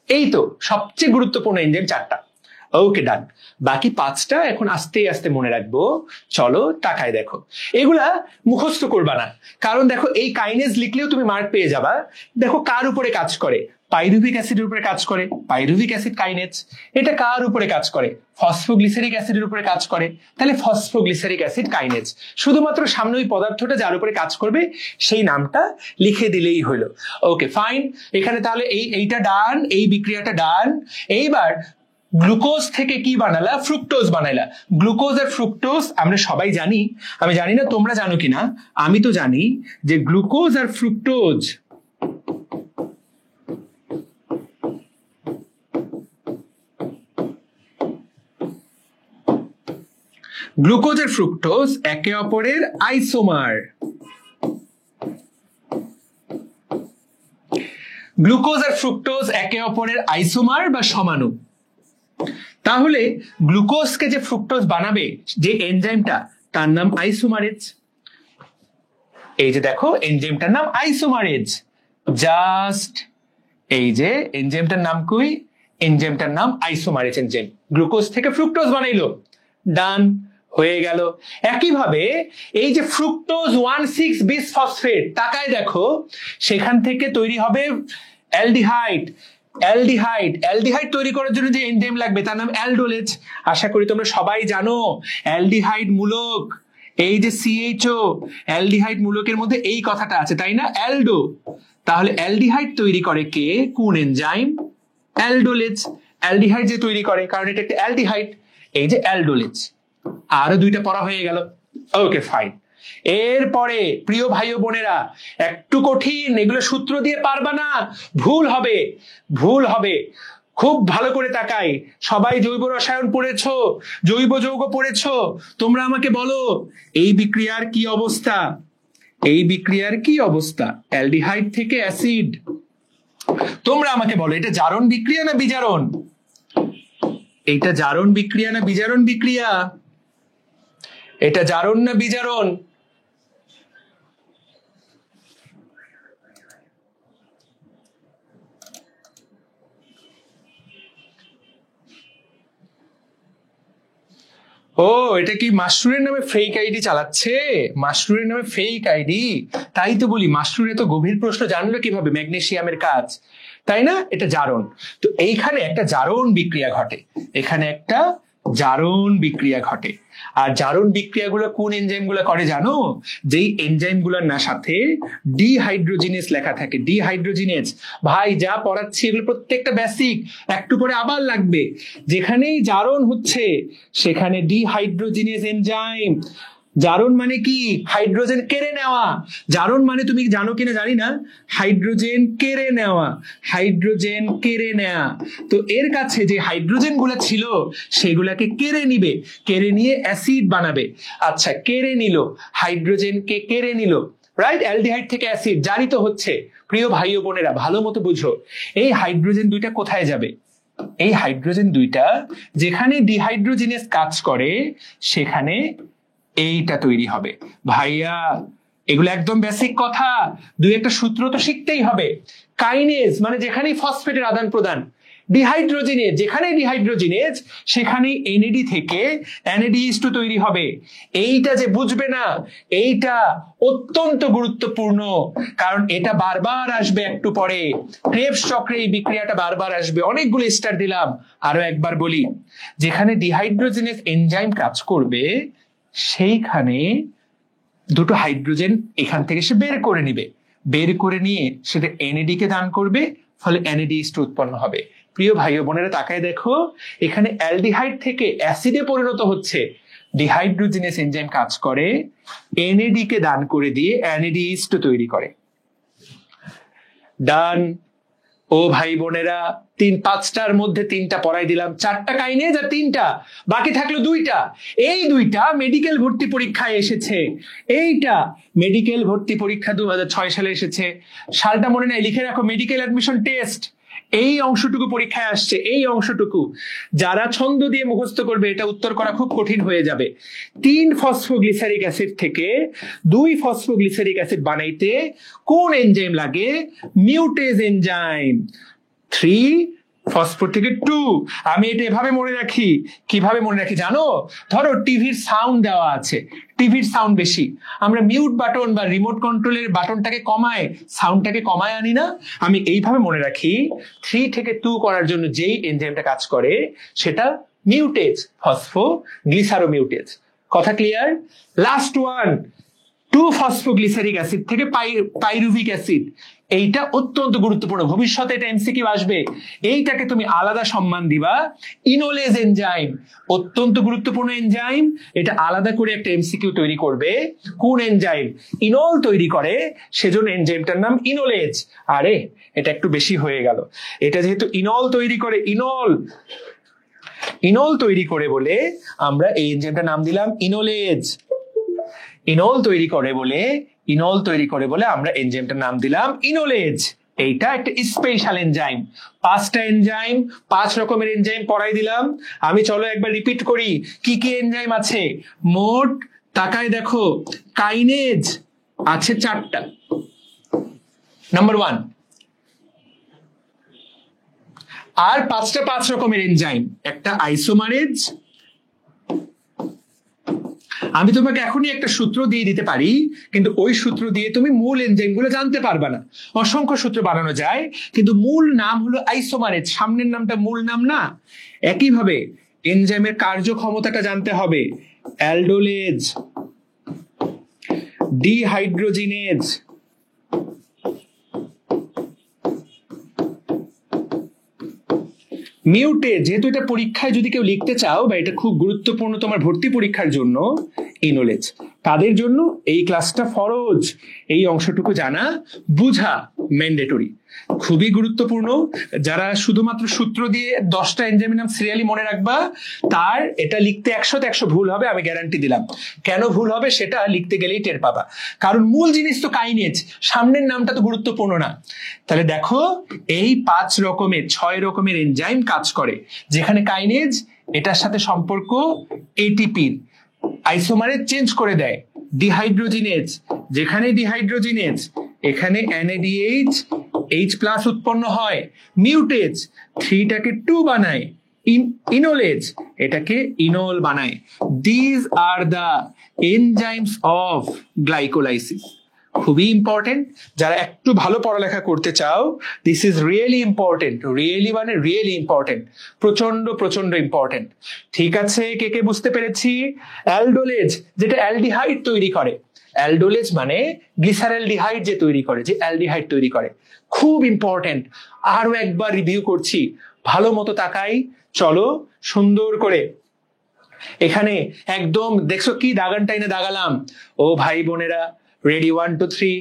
এই তো সবচেয়ে গুরুত্বপূর্ণ এনজাইম 4টা। ওকে, ডান। বাকি 5টা এখন আস্তে আস্তে মনে রাখবো। চলো তাকায় দেখো, এগুলা মুখস্থ করবা না, কারণ দেখো এই কাইনেজ লিখলেও তুমি মার্ক পেয়ে যাবা। দেখো কার উপরে কাজ করে? পাইরুভিক অ্যাসিডের উপরে কাজ করে, পাইরুভিক অ্যাসিড কাইনেজ। এটা কার উপরে কাজ করে? ফসফোগ্লিসারিক অ্যাসিডের উপরে কাজ করে, তাহলে ফসফোগ্লিসারিক অ্যাসিড কাইনেজ। শুধুমাত্র সামনে ওই পদার্থটা যার উপরে কাজ করবে সেই নামটা লিখে দিলেই হলো। ওকে, ফাইন। এখানে তাহলে এইটা ডান, এই বিক্রিয়াটা ডান। এইবার গ্লুকোজ থেকে কি বানালা? ফ্রুক্টোজ বানাইলা। গ্লুকোজ আর ফ্রুক্টোজ আমরা সবাই জানি, আমি জানি না তোমরা জানো কিনা, আমি তো জানি যে গ্লুকোজ আর ফ্রুক্টোজ গ্লুকোজ আর ফ্রুক্টোজ একে অপরের আইসোমার। গ্লুকোজ আর ফ্রুক্টোজ একে অপরের আইসোমার বা সমাণু। তাহলে গ্লুকোজকে যে ফ্রুক্টোজ বানাবে যে এনজাইমটা, তার নাম আইসোমারেজ। এই যে দেখো এনজাইমটার নাম আইসোমারেজ। জাস্ট এই যে এনজাইমটার নাম কই? এনজাইমটার নাম আইসোমারেজ এনজাইম। গ্লুকোজ থেকে ফ্রুক্টোজ বানাইলো, ডান হয়ে গেল। একইভাবে এই যে ফ্রুক্টোজ 1,6-বিসফসফেট, তাকায় দেখো সেখান থেকে তৈরি হবে অ্যালডিহাইড। অ্যালডিহাইড অ্যালডিহাইড তৈরি করার জন্য যে এনজাইম লাগবে তার নাম অ্যালডোলেজ। আশা করি তোমরা সবাই জানো অ্যালডিহাইড মূলক। এই যে সিএইচও, অ্যালডিহাইড মূলকের মধ্যে এই কথাটা আছে, তাই না? অ্যালডো। তাহলে অ্যালডিহাইড তৈরি করে কে? কোন এনজাইম? অ্যালডোলেজ। অ্যালডিহাইড যে তৈরি করে, কারণ এটা একটা অ্যালডিহাইড, এই যে অ্যালডোলেজ। আরো 2টা পড়া হয়ে গেল। ওকে, ফাইন। এরপরে প্রিয় ভাই ও বোনেরা, একটু কঠিন, এগুলো সূত্র দিয়ে পারবা না, ভুল হবে, ভুল হবে। খুব ভালো করে তাকাই। সবাই জৈব রসায়ন পড়েছো, জৈব যৌগ পড়েছো, তোমরা আমাকে বলো এই বিক্রিয়ার কি অবস্থা? এই বিক্রিয়ার কি অবস্থা? অ্যালডিহাইড থেকে অ্যাসিড। তোমরা আমাকে বলো এটা জারণ বিক্রিয়া না বিজারণ? এটা জারণ বিক্রিয়া না বিজারণ বিক্রিয়া? এটা জারণ না বিজারণ? ও, এটা কি মাশরুরের নামে ফেক আইডি চালাচ্ছে? মাশরুরের নামে ফেক আইডি? তাই তো বলি, মাশরুর এত গভীর প্রশ্ন জানলো কিভাবে ম্যাগনেসিয়ামের কাজ, তাই না? এটা জারণ। তো এইখানে একটা জারণ বিক্রিয়া ঘটে, এখানে একটা জারণ বিক্রিয়া ঘটে। আর জারণ বিক্রিয়াগুলো কোন এনজাইমগুলো করে জানো? যেই এনজাইমগুলোর না সাথে ডিহাইড্রোজিনেজ লেখা থাকে। ডিহাইড্রোজিনেজ ভাই যা পড়াচ্ছি এগুলো প্রত্যেকটা বেসিক, একটু পরে আবার লাগবে। যেখানেই জারণ হচ্ছে সেখানে ডিহাইড্রোজিনেজ এনজাইম। জারণ মানে কি? হাইড্রোজেন কেড়ে নেওয়া। জারণ মানে তুমি জানো কিনা জানি না, হাইড্রোজেন কেড়ে নেওয়া, হাইড্রোজেন কেড়ে নেওয়া। তো এর কাছে যে হাইড্রোজেন গুলা ছিল সেগুলাকে কেড়ে নিবে, কেড়ে নিয়ে অ্যাসিড বানাবে। আচ্ছা, কেড়ে নিল, হাইড্রোজেনকে কেড়ে নিল, রাইট? অ্যালডিহাইড থেকে অ্যাসিড জারিত হচ্ছে। প্রিয় ভাই ও বোনেরা ভালো মতো বুঝো, এই হাইড্রোজেন দুইটা কোথায় যাবে? এই হাইড্রোজেন দুইটা যেখানে ডিহাইড্রোজিনেজ কাজ করে সেখানে এইটা তৈরি হবে। ভাইয়া এগুলো একদম বেসিক কথা, দুই একটা সূত্র তো শিখতেই হবে। কাইনেজ মানে যেখানেই ফসফেটের আদান প্রদান, ডিহাইড্রোজিনেজ যেখানেই ডিহাইড্রোজিনেজ সেখানেই এনএডি থেকে NADH2 তৈরি হবে। এইটা যে বুঝবে না, এইটা অত্যন্ত গুরুত্বপূর্ণ, কারণ এটা বারবার আসবে একটু পরে। ক্রেবস চক্রে এই বিক্রিয়াটা বারবার আসবে। অনেকগুলো স্টার দিলাম, আরো একবার বলি, যেখানে ডিহাইড্রোজিনেজ এনজাইম কাজ করবে সেইখানে দুটো হাইড্রোজেন এখান থেকে সে বের করে নিবে, বের করে নিয়ে সেটা NAD কে দান করবে, ফলে NADH2 উৎপন্ন হবে। প্রিয় ভাই ও বোনেরা তাকায় দেখো, এখানে অ্যালডিহাইড থেকে অ্যাসিডে পরিণত হচ্ছে। ডিহাইড্রোজিনেজ এনজাইম কাজ করে, NAD কে দান করে দিয়ে NADH2 তৈরি করে। ডান। ও ভাই বোনেরা, 5টার মধ্যে 3টা পড়াই দিলাম, 4টা কাইনেজ আর 3টা, বাকি থাকলো 2টা। এই 2টা মেডিকেল ভর্তি পরীক্ষায় এসেছে। এইটা মেডিকেল ভর্তি পরীক্ষা 2006 সালে এসেছে। সালটা মনে নাই, লিখে রাখো, মেডিকেল অ্যাডমিশন টেস্ট। এই অংশটুকু পরীক্ষায় আসছে, এই অংশটুকু। যারা ছন্দ দিয়ে মুখস্থ করবে এটা উত্তর করা খুব কঠিন হয়ে যাবে। 3 ফসফোগ্লিসারিক অ্যাসিড থেকে 2 ফসফোগ্লিসারিক অ্যাসিড বানাইতে কোন এনজাইম লাগে? মিউটেজ এনজাইম। 3 ফসফোর থেকে 2। আমি এটা এভাবে মনে রাখি। কিভাবে মনে রাখি জানো? ধরো টিভির সাউন্ড দেওয়া আছে, টিভির সাউন্ড বেশি, আমরা মিউট বাটন বা রিমোট কন্ট্রোলের বাটনটাকে কমায় সাউন্ডটাকে কমায় আনি না? আমি এইভাবে মনে রাখি, 3 থেকে 2 করার জন্য যেই এনজাইমটা কাজ করে সেটা মিউটেজ, ফসফোগ্লিসারোমিউটেজ। কথা clear? Last one, 2 phosphoglyceric acid থেকে পাইরুভিক অ্যাসিড। এইটা অত্যন্ত গুরুত্বপূর্ণ, ভবিষ্যতে এটা এমসিকিউ আসবে। এইটাকে তুমি আলাদা সম্মান দিবা, ইনোলেজ এনজাইম। অত্যন্ত গুরুত্বপূর্ণ এনজাইম, এটা আলাদা করে একটা এমসিকিউ তৈরি করবে। কোন এনজাইম ইনল তৈরি করে, সেজন্য এনজাইমটার নাম ইনোলেজ। আরে এটা একটু বেশি হয়ে গেল। এটা যেহেতু ইনল তৈরি করে, ইনল তৈরি করে বলে আমরা এই এনজাইমটার নাম দিলাম ইনোলেজ। ইনল তৈরি করে বলে আমরা এনজাইমটার নাম দিলাম ইনোলেজ। এইটা একটা স্পেশাল এনজাইম। 5টা এনজাইম, 5 রকমের এনজাইম পড়াই দিলাম। আমি চলো একবার রিপিট করি কি কি এনজাইম আছে। মোট তাকায় দেখো, কাইনেজ আছে 4টা, নাম্বার 1। আর 5টা 5 রকমের এনজাইম, একটা আইসোমারেজ। আমি তোমাকে এখনই একটা সূত্র দিয়ে দিতে পারি, কিন্তু ওই সূত্র দিয়ে তুমি মূল এনজাইম গুলো জানতে পারবে না। অসংখ্য সূত্র বানানো যায়, কিন্তু মূল নাম হলো আইসোমারেজ, সামনের নামটা মূল নাম না। একইভাবে এনজাইমের কার্যক্ষমতাটা জানতে হবে। Aldolase, dehydrogenase, mutase. যেহেতু এটা পরীক্ষায় যদি কেউ লিখতে চাও বা এটা খুব গুরুত্বপূর্ণ তোমার ভর্তি পরীক্ষার জন্য, ইনোলেজ। তাদের জন্য এই ক্লাসটা ফরজ, এই অংশটুকু জানা বুঝা ম্যান্ডেটরি, খুবই গুরুত্বপূর্ণ। যারা শুধুমাত্র সূত্র দিয়ে 10টা এনজাইমের নাম সিরিয়ালি মনে রাখবা, তার এটা লিখতে 100তে 100 ভুল হবে, আমি গ্যারান্টি দিলাম। কেন ভুল হবে সেটা লিখতে গেলেই টের পাবা, কারণ মূল জিনিস তো কাইনেজ, সামনের নামটা তো গুরুত্বপূর্ণ না। তাহলে দেখো, এই 6 রকমের এনজাইম কাজ করে। যেখানে কাইনেজ, এটার সাথে সম্পর্ক এটিপির, আইসোমারেজ চেঞ্জ করে দেয়। ডিহাইড্রোজিনেজ, যেখানে ডিহাইড্রোজিনেজ এখানে NADH H+ উৎপন্ন হয়। মিউটেজ 3টাকে 2 বানায়, ইনোলেজ এটাকে ইনোল বানায়। These are the enzymes of glycolysis. খুবই ইম্পর্টেন্ট, যারা একটু ভালো পড়ালেখা করতে চাও, this is really important. Really মানে রিয়েলি ইম্পর্টেন্ট, প্রচন্ড প্রচন্ড ইম্পর্টেন্ট। ঠিক আছে, কে কে বুঝতে পেরেছি? অ্যালডোলেজ যেটা অ্যালডিহাইড তৈরি করে, অ্যালডোলেজ মানে গ্লিসারেলডিহাইড যে তৈরি করে, যে অ্যালডিহাইড তৈরি করে, খুব ইম্পর্টেন্ট। আরো একবার রিভিউ করছি, ভালো মতো তাকাই, চলো সুন্দর করে। এখানে একদম দেখছো কি দাগানটাই না দাগালাম? ও ভাই বোনেরা, রেডি 1 2 3।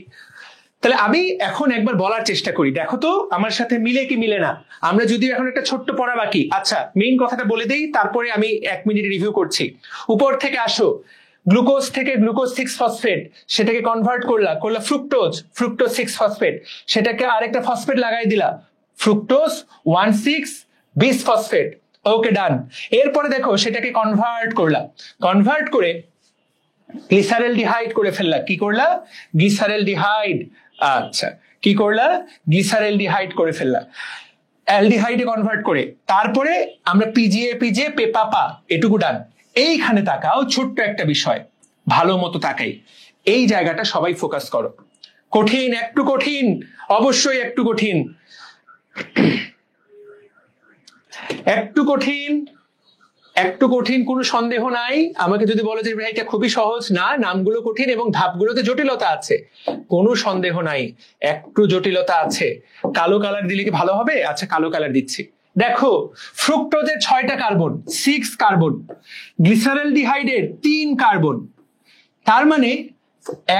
তাহলে আমি এখন একবার বলার চেষ্টা করি, দেখো তো আমার সাথে মিলে কি মিলে না। আমরা যদিও এখন একটা ছোট্ট পড়া বাকি, আচ্ছা মেইন কথাটা বলে দেই, তারপরে আমি 1 মিনিট রিভিউ করছি। উপর থেকে আসো, গ্লুকোজ থেকে গ্লুকোজ 6 ফসফেট, সেটাকে কনভার্ট করলা ফ্রুক্টোজ, ফ্রুক্টোজ 6 ফসফেট, সেটাকে আরেকটা ফসফেট লাগাই দিলা, ফ্রুক্টোজ 1,6 বিস ফসফেট। ওকে, ডান। এরপরে দেখো সেটাকে কনভার্ট করলা, কনভার্ট করে গ্লিসারেলডিহাইড করে ফেললা। কি করলা? গ্লিসারেলডিহাইড। আচ্ছা, কি করলা? গ্লিসারেলডিহাইড করে ফেললা, অ্যালডিহাইডে কনভার্ট করে। তারপরে আমরা পিজিএ পিজিএ পেপাপা, এটুকু ডান। এইখানে তাকাও, ছোট্ট একটা বিষয়, ভালো মতো তাকাই। এই জায়গাটা সবাই ফোকাস করো। কঠিন, একটু কঠিন, অবশ্যই একটু কঠিন, একটু কঠিন, একটু কঠিন, কোনো সন্দেহ নাই। আমাকে যদি বলো যে এটা খুবই সহজ, না, নামগুলো কঠিন এবং ধাপগুলোতে জটিলতা আছে, কোনো সন্দেহ নাই, একটু জটিলতা আছে। কালো কালার দিলে কি ভালো হবে? আচ্ছা, কালো কালার দিচ্ছি। দেখো, ফ্রুক্টোজের 6টা কার্বন, 6 কার্বন, গ্লিসারেলডিহাইডের 3 কার্বন। তার মানে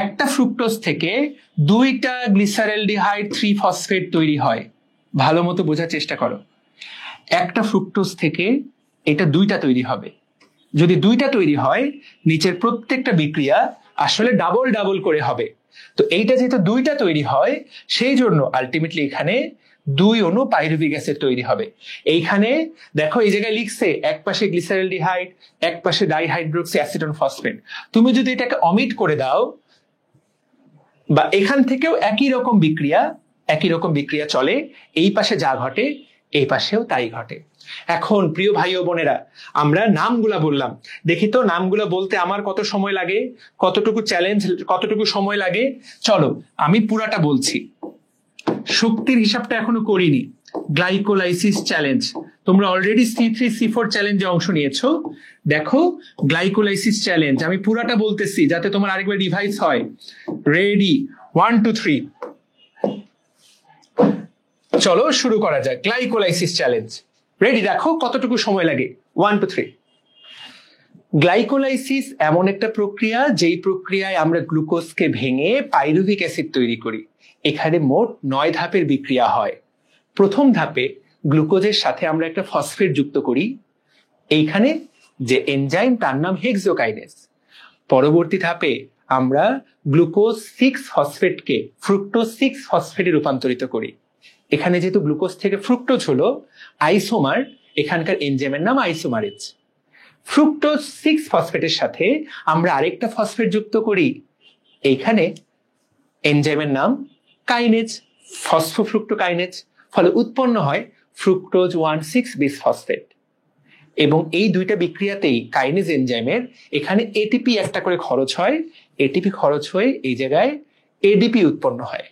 একটা ফ্রুক্টোজ থেকে 2টা গ্লিসারেলডিহাইড 3 ফসফেট তৈরি হয়। ভালো মতো বোঝার চেষ্টা করো, একটা ফ্রুক্টোজ থেকে এটা 2টা তৈরি হবে। যদি 2টা তৈরি হয়, নিচের প্রত্যেকটা বিক্রিয়া আসলে ডাবল ডাবল করে হবে। তো এইটা যেহেতু 2টা তৈরি হয়, সেই জন্য আলটিমেটলি এখানে 2 অণু পাইরুভিক অ্যাসিড তৈরি হবে। এইখানে দেখো, এই জায়গায় লিখছে এক পাশে গ্লিসারেলডিহাইড, এক পাশে ডাইহাইড্রোক্সি অ্যাসিটন ফসফেট। তুমি যদি এটাকে অমিট করে দাও, বা এখান থেকেও একই রকম বিক্রিয়া চলে, এই পাশে যা ঘটে এই পাশেও তাই ঘটে। এখন প্রিয় ভাই ও বোনেরা, আমরা নামগুলা বললাম, দেখি তো নামগুলা বলতে আমার কত সময় লাগে, কতটুকু চ্যালেঞ্জ, কতটুকু সময় লাগে। চলো আমি পুরাটা বলছি। শক্তির হিসাবটা এখনো করিনি। গ্লাইকোলাইসিস চ্যালেঞ্জ, তোমরা অলরেডি C3 C4 চ্যালেঞ্জে অংশ নিয়েছো। দেখো, গ্লাইকোলাইসিস চ্যালেঞ্জ আমি পুরাটা বলতেছি যাতে তোমার আরেকবার রিভাইজ হয়। রেডি 1 2 3, চলো শুরু করা যাক। Glycolysis challenge, ready? দেখো কতটুকু সময় লাগে। 1 2 3। গ্লাইকোলাইসিস এমন একটা প্রক্রিয়া, যেই প্রক্রিয়ায় আমরা গ্লুকোজকে ভেঙে পাইরুভিক অ্যাসিড তৈরি করি। এখানে মোট 9 ধাপের বিক্রিয়া হয়। প্রথম ধাপে গ্লুকোজের সাথে আমরা একটা ফসফেট যুক্ত করি, এইখানে যে এনজাইম তার নাম হেক্সোকাইনেজ। পরবর্তী ধাপে আমরা গ্লুকোজ 6 ফসফেটকে ফ্রুক্টোজ 6 ফসফেটে রূপান্তরিত করি। এখানে যেহেতু গ্লুকোজ থেকে ফ্রুক্টোজ হলো আইসোমার, এখানকার এনজাইমের নাম আইসোমারেজ। ফ্রুক্টোজ 6 ফসফেটের সাথে আমরা আরেকটা ফসফেট যুক্ত করি, এইখানে এনজাইমের নাম কাইনেজ, ফসফোফ্রুক্টোকাইনেজ। ফলে উৎপন্ন হয় ফ্রুক্টোজ 1,6 বিস ফসফেট। এবং এই 2টা বিক্রিয়াতেই কাইনেজ এনজাইমের এখানে এটিপি একটা করে খরচ হয়, এটিপি খরচ হয়ে এই জায়গায় এডিপি উৎপন্ন হয়।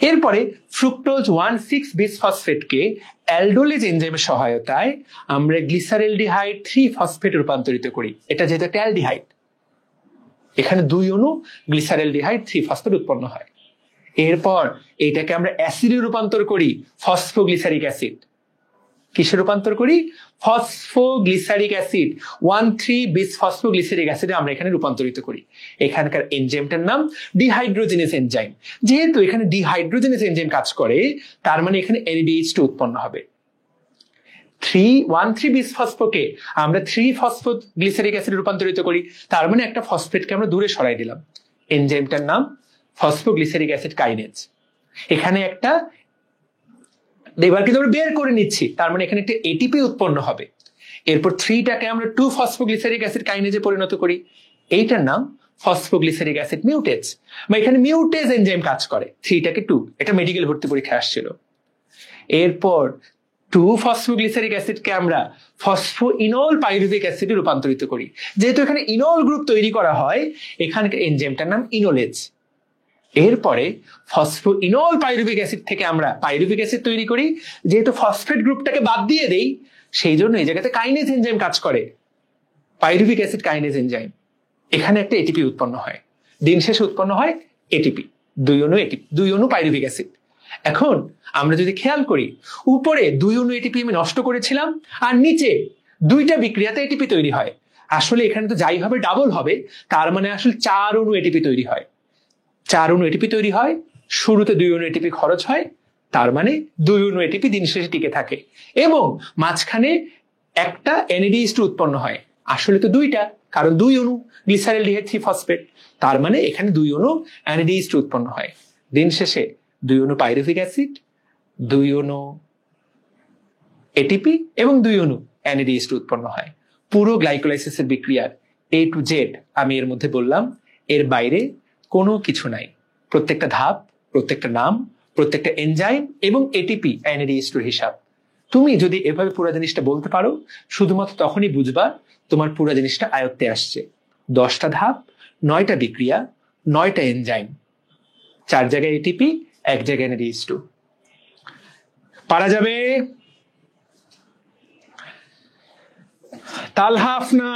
এরপরে ফ্রুক্টোজ 1,6 বিস ফসফেটকে অ্যালডোলেজ এনজাইমের সহায়তায় আমরা গ্লিসারেলডিহাইড 3 ফসফেট রূপান্তরিত করি। এটা যেহেতু একটা অ্যালডিহাইড, এখানে 2 অণু গ্লিসারেলডিহাইড 3 ফসফেট উৎপন্ন হয়। এরপর এইটাকে আমরা অ্যাসিডে রূপান্তর করি, ফসফোগ্লিসারিক অ্যাসিড। কিসে রূপান্তর করি? ফসফোগ্লিসারিক অ্যাসিড, 1,3 বিস ফসফোগ্লিসারিক অ্যাসিডে আমরা এখানে রূপান্তরিত করি। এখানকার এনজাইমটার নাম ডিহাইড্রোজেনেস এনজাইম। যেহেতু এখানে ডিহাইড্রোজেনেস এনজাইম কাজ করে, তার মানে এখানে NADH2 উৎপন্ন হবে। 1,3 বিস ফসফোকে আমরা 3 ফসফোগ্লিসারিক অ্যাসিডে রূপান্তরিত করি, তার মানে একটা ফসফেটকে আমরা দূরে সরাই দিলাম। এনজাইমটার নাম ফসফোগ্লিসারিক অ্যাসিড কাইনেজ। এখানে একটা এবার কিন্তু আমরা বের করে নিচ্ছি, তার মানে এখানে একটা এটিপি উৎপন্ন হবে। এরপর 3টাকে আমরা 2 ফসফোগ্লিসারিক অ্যাসিড কাইনেজে পরিণত করি, এইটার নাম ফসফোগ্লিসারিক অ্যাসিড মিউটেজ, বা এখানে মিউটেজ এনজাইম কাজ করে। 3টাকে 2, এটা মেডিকেল ভর্তি পরীক্ষায় আসছিল। এরপর টু ফসফোগ্লিসারিক অ্যাসিডকে আমরা ফসফোইনল পাইরুভিক অ্যাসিডে রূপান্তরিত করি। যেহেতু এখানে ইনল গ্রুপ তৈরি করা হয়, এখানকার এনজাইমটার নাম ইনোলেজ। এরপরে ফসফোইনল পাইরুভিক অ্যাসিড থেকে আমরা পাইরুভিক অ্যাসিড তৈরি করি। যেহেতু ফসফেট গ্রুপটাকে বাদ দিয়ে দেই, সেই জন্য এই জায়গাতে কাইনেজ এনজাইম কাজ করে, পাইরুভিক অ্যাসিড কাইনেজ এনজাইম। এখানে একটা এটিপি উৎপন্ন হয়, দিন শেষে উৎপন্ন হয় এটিপি, 2 অণু এটিপি, 2 অণু পাইরুভিক অ্যাসিড। এখন আমরা যদি খেয়াল করি, উপরে 2 অণু এটিপি আমি নষ্ট করেছিলাম, আর নিচে 2টা বিক্রিয়াতে এটিপি তৈরি হয়। আসলে এখানে তো যাই হবে ডাবল হবে, তার মানে আসলে 4 অণু এটিপি তৈরি হয়। 4 অণু এটিপি তৈরি হয়, শুরুতে 2 অণু এটিপি খরচ হয়, তার মানে 2 অণু এটিপি দিন শেষে টিকে থাকে, এবং মাঝখানে একটা NADH2 উৎপন্ন হয়। আসলে তো 2টা, কারণ 2 অণু গ্লিসারিলডিহাইড 3 ফসফেট, তার মানে এখানে 2 অণু NADH2 উৎপন্ন হয়। দিন শেষে 2 অণু পাইরুভিক অ্যাসিড, 2 অণু এটিপি এবং 2 অণু NADH2 উৎপন্ন হয়। পুরো গ্লাইকোলাইসিসের বিক্রিয়ার A to Z আমি এর মধ্যে বললাম, এর বাইরে কোনো কিছু নাই। প্রত্যেকটা ধাপ, প্রত্যেকটা নাম, প্রত্যেকটা এনজাইম এবং এটিপি NADH2 হিসাব। তুমি যদি এভাবে পুরো জিনিসটা বলতে পারো, শুধুমাত্র তখনই বুঝবা তোমার পুরো জিনিসটা আয়ত্তে আসছে। 10টা ধাপ, 9টা বিক্রিয়া, 9টা এনজাইম, 4 জায়গায় এটিপি, 1 জায়গায় NADH2। পারা যাবে? তালহা আফনা।